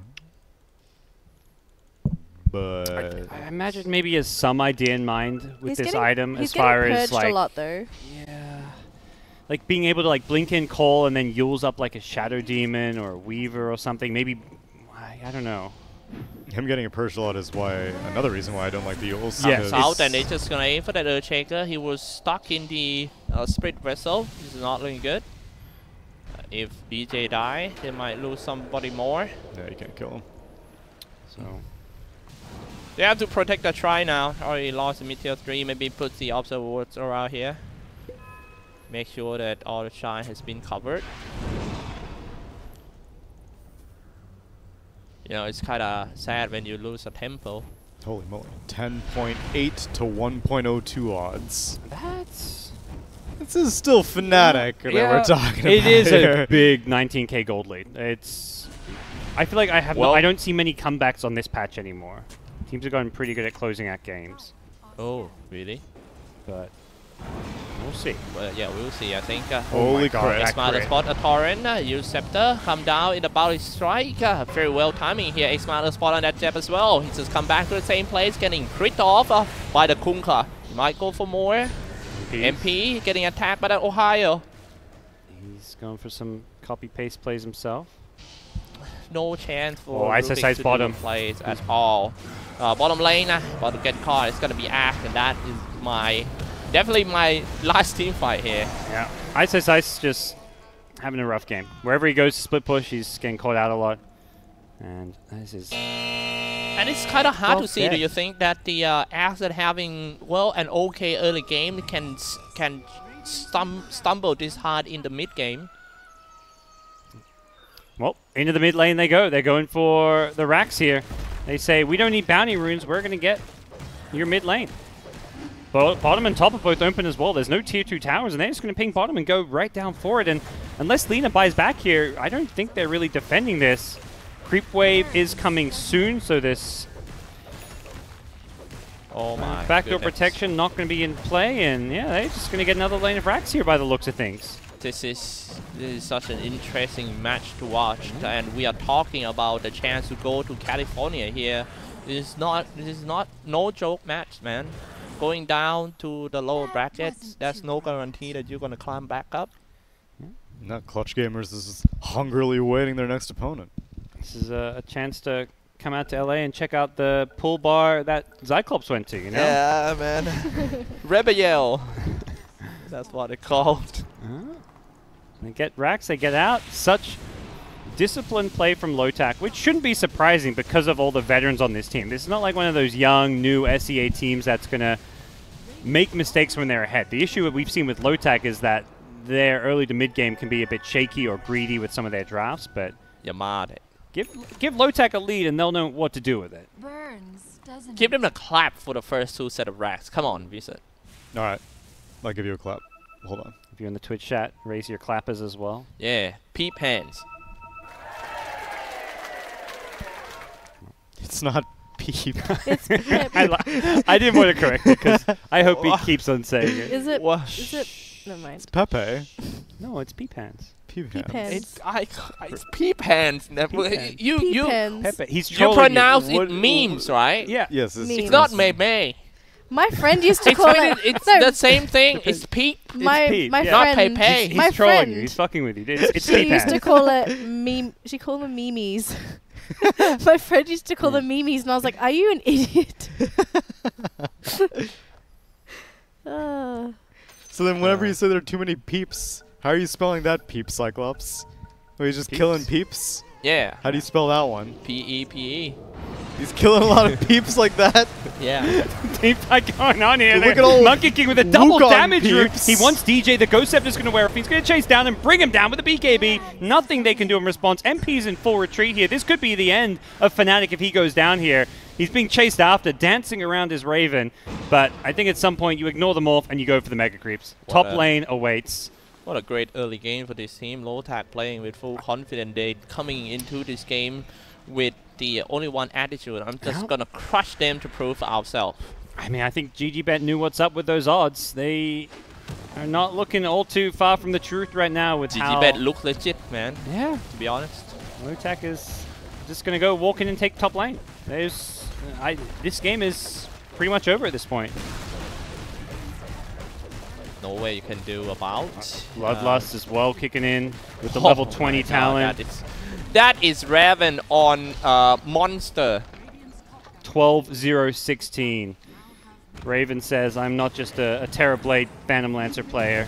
But I imagine maybe he has some idea in mind with this item he's as far getting as purged like a lot though. yeah, like being able to like blink in call and then Yules up like a Shadow Demon or a Weaver or something. Maybe I don't know. him getting a purge a lot is why another reason why I don't like the Yules. Yes. Out, and they're just gonna aim for that Earthshaker. He was stuck in the Spirit Vessel. This is not looking good. If DJ die, they might lose somebody more. Yeah, you can't kill him. So They have to protect the Shrine now. Already lost the mid-tier 3. Maybe put the Observer Wards around here. Make sure that all the Shrine has been covered. You know, it's kind of sad when you lose a temple. Holy moly. 10.8 to 1.02 odds. that's This is still Fnatic that we're talking about. It is here. a big 19k gold lead. I feel like I don't see many comebacks on this patch anymore. Teams have gotten pretty good at closing out games, Oh, really? but we'll see. Well, yeah, we'll see. I think. Holy crap. X-Mother spot a Torrent, use Scepter, come down in the Ballet Strike. Very well timing here. X-Mother spot on that Jab as well. He just come back to the same place, getting crit off by the Kunkka. He might go for more. MP getting attacked by that Ohio. He's going for some copy-paste plays himself. No chance for Oh, Rubik Ice to bottom. do plays at all. Bottom lane, about to get caught. It's gonna be Axe, and that is definitely my last team fight here. Yeah, Ice just having a rough game. Wherever he goes to split push, he's getting caught out a lot. And this is... And it's kind of hard to see. dead. Do you think that the Axe that having an okay early game can stumble this hard in the mid game? Well, into the mid lane they go. They're going for the racks here. They say, we don't need bounty runes, we're going to get your mid lane. But bottom and top are both open as well. There's no tier 2 towers, and they're just going to ping bottom and go right down for it. And unless Lina buys back here, I don't think they're really defending this. Creep wave is coming soon, so this backdoor protection not going to be in play. And yeah, they're just going to get another lane of racks here by the looks of things. This is such an interesting match to watch, and we are talking about the chance to go to California here. This is not no joke match, man. Going down to the lower brackets, there's no guarantee that you're gonna climb back up. Not Clutch Gamers is hungrily awaiting their next opponent. This is a chance to come out to LA and check out the pool bar that Xyclopzz went to, you know? Yeah, man. Rebel. That's what it's called. They get racks, they get out. Such disciplined play from Lotac, which shouldn't be surprising because of all the veterans on this team. This is not like one of those young, new SEA teams that's going to make mistakes when they're ahead. The issue that we've seen with Lotac is that their early to mid game can be a bit shaky or greedy with some of their drafts, but give Lotac a lead and they'll know what to do with it. Burns, doesn't Give them a clap for the first 2 set of racks. Come on, Visit. All right, I'll give you a clap. Hold on. If you're in the Twitch chat, raise your clappers as well. Yeah, peep hands. It's not Peep. It's Pip. I didn't want to correct it because I hope he keeps on saying it. Is it? What? Is it? Never mind. It's Pepe. No, it's peep hands. Peep Peep hands. hands. It's peep hands. hands. You Pens. Pepe, he's you trolling pronounce you. it memes, right? Yeah. Yes, Memes. It's not May. My friend used to It's call really, it. it's no, the same thing. It's peep. my Peep, my yeah. Not friend. Pepe. He's My trolling friend. you. He's fucking with you. It's She peep used hands. to call it meme. She called them memes. My friend used to call them memes, and I was like, "Are you an idiot?" So then whenever you say there are too many peeps, how are you spelling that peep, Xyclopzz? Are you just killing peeps? Yeah. How do you spell that one? P-E-P-E. He's killing a lot of peeps like that? Yeah. Team fight going on here. Dude, look They're at all Monkey King with a double Wukong damage route. peeps. He wants DJ. The Ghost Scepter's going to wear off. He's going to chase down and bring him down with a BKB. Nothing they can do in response. MP's in full retreat here. This could be the end of Fnatic if he goes down here. He's being chased after, dancing around his Raven. But I think at some point you ignore them off and you go for the Mega Creeps. Top lane awaits. What a great early game for this team. Lotac playing with full confidence. They coming into this game with the only one attitude. I'm just gonna crush them to prove ourselves. I mean, I think GGBet knew what's up with those odds. They are not looking all too far from the truth right now with how... GGBet look legit, man. Yeah. To be honest. Lotac is just going to go walk in and take top lane. There's... this game is pretty much over at this point. No way you can do about. Bloodlust as well kicking in with the level 20 talent. That is Raven on Monster. 12-0-16. Raven says, I'm not just a Terrorblade Phantom Lancer player.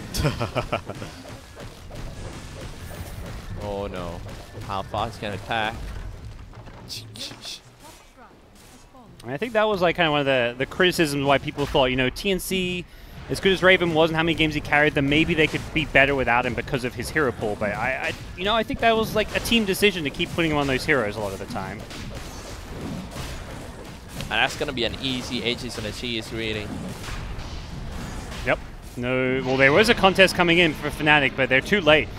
Oh no. How fast can attack? I think that was like kind of one of the criticisms why people thought, you know, TNC, as good as Raven was and how many games he carried them, maybe they could be better without him because of his hero pool. But I think that was like a team decision to keep putting him on those heroes a lot of the time. And that's gonna be an easy edges on the cheese, really. Yep. No. Well, there was a contest coming in for Fnatic, but they're too late.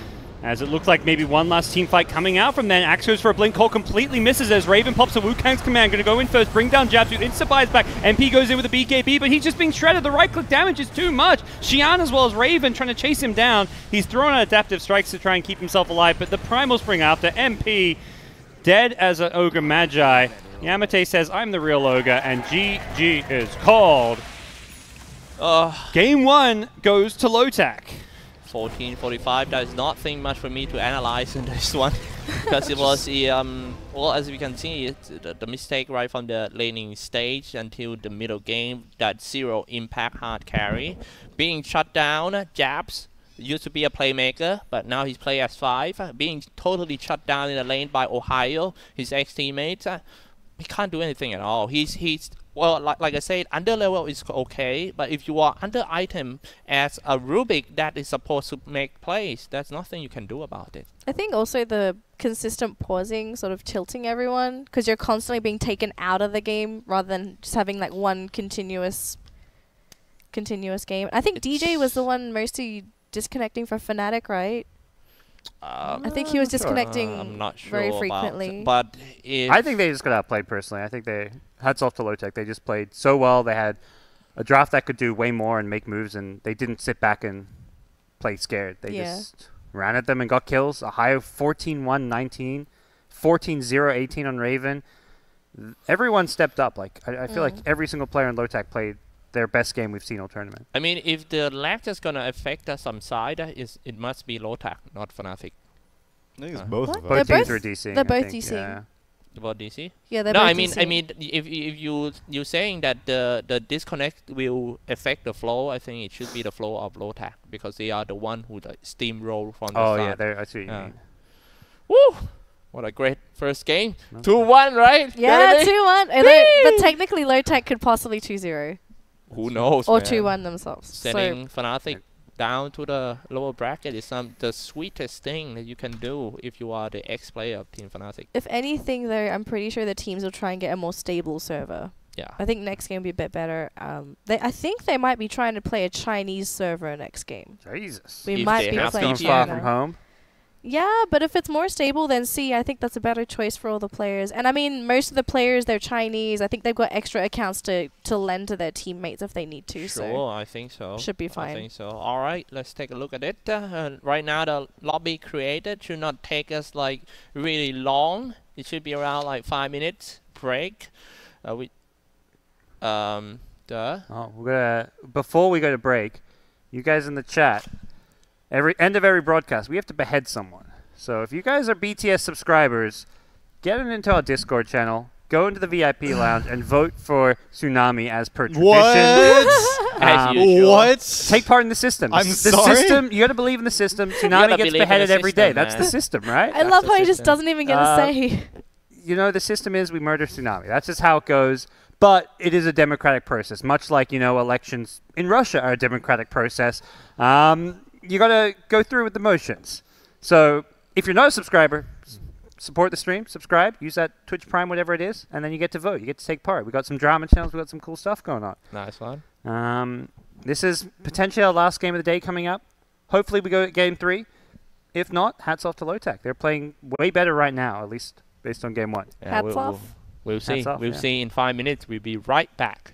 As it looked like maybe one last team fight coming out from then. Axe goes for a blink call, completely misses as Raven pops a Wukong's command. Going to go in first, bring down Jabs, who insta-buys back. MP goes in with a BKB, but he's just being shredded. The right-click damage is too much. Xian as well as Raven trying to chase him down. He's throwing out adaptive strikes to try and keep himself alive, but the Primal Spring after. MP dead as an Ogre Magi. Yamate says, I'm the real Ogre, and GG is called. Game 1 goes to Lotac. 14:45. There's nothing much for me to analyze in this one because it was the well, as we can see, it's the mistake right from the laning stage until the middle game. That zero impact hard carry being shut down. Jabs used to be a playmaker, but now he's play as 5, being totally shut down in the lane by Ohio, his ex-teammates. He can't do anything at all. He's well, like I said, under level is okay, but if you are under item as a Rubik that is supposed to make plays, there's nothing you can do about it. I think also the consistent pausing sort of tilting everyone because you're constantly being taken out of the game rather than just having like one continuous game. I think DJ was the one mostly disconnecting for Fnatic, right? I think he was disconnecting I'm not sure very about frequently. but if I think they just got outplayed personally. I think hats off to Lotac. They just played so well. They had a draft that could do way more and make moves, and they didn't sit back and play scared. They just ran at them and got kills. A high of 14-1-19, 14-0-18 on Raven. Everyone stepped up. Like I feel like every single player in Lotac played their best game we've seen all tournament. I mean, if the lag is gonna affect some side, it must be Lotac, not Fnatic. I think it's both What? of them. Both They're teams both- were DCing. they're I both think, DCing. yeah. About DC? Yeah, they're No, both I mean, DCing. if you're saying that the disconnect will affect the flow, I think it should be the flow of Lotac because they are the one who steamroll from the Oh start. yeah, I see what you Yeah. mean. Woo! What a great first game. No. 2-1, right? Yeah, Danelie? 2-1. But technically, Lotac could possibly 2-0 Who knows, or man. 2-1 themselves. Sending Fnatic down to the lower bracket is the sweetest thing that you can do if you are the ex-player of Team Fnatic. If anything, though, I'm pretty sure the teams will try and get a more stable server. Yeah. I think next game will be a bit better. I think they might be trying to play a Chinese server next game. Jesus. We If might they be have That's playing going VPN. far China. from home. Yeah, but if it's more stable than C, I think that's a better choice for all the players. And I mean, most of the players, they're Chinese. I think they've got extra accounts to lend to their teammates if they need to. Sure, I think so. Should be I fine. think so. All right, let's take a look at it. Right now, the lobby created should not take us like really long. It should be around like 5 minutes break. Oh, before we go to break, you guys in the chat, end of every broadcast, we have to behead someone. So if you guys are BTS subscribers, get into our Discord channel, go into the VIP lounge, and vote for Tsunami as per tradition. What? As usual. What? Take part in the system. I'm the sorry? system, you got to believe in the system. gotta Tsunami gets believe in beheaded the every day. system, That's the man. system, right? I love the how he just system. doesn't even get a say. You know, the system is we murder Tsunami. That's just how it goes. But it is a democratic process, much like, elections in Russia are a democratic process. You got to go through with the motions. So if you're not a subscriber, support the stream, subscribe, use that Twitch Prime, whatever it is, and then you get to vote. You get to take part. We got some drama channels. We got some cool stuff going on. Nice one. This is potentially our last game of the day coming up. Hopefully we go at game 3. If not, hats off to Lotac. They're playing way better right now, at least based on game 1. Hats off. We'll see. Hats off, We'll yeah. see in 5 minutes. We'll be right back.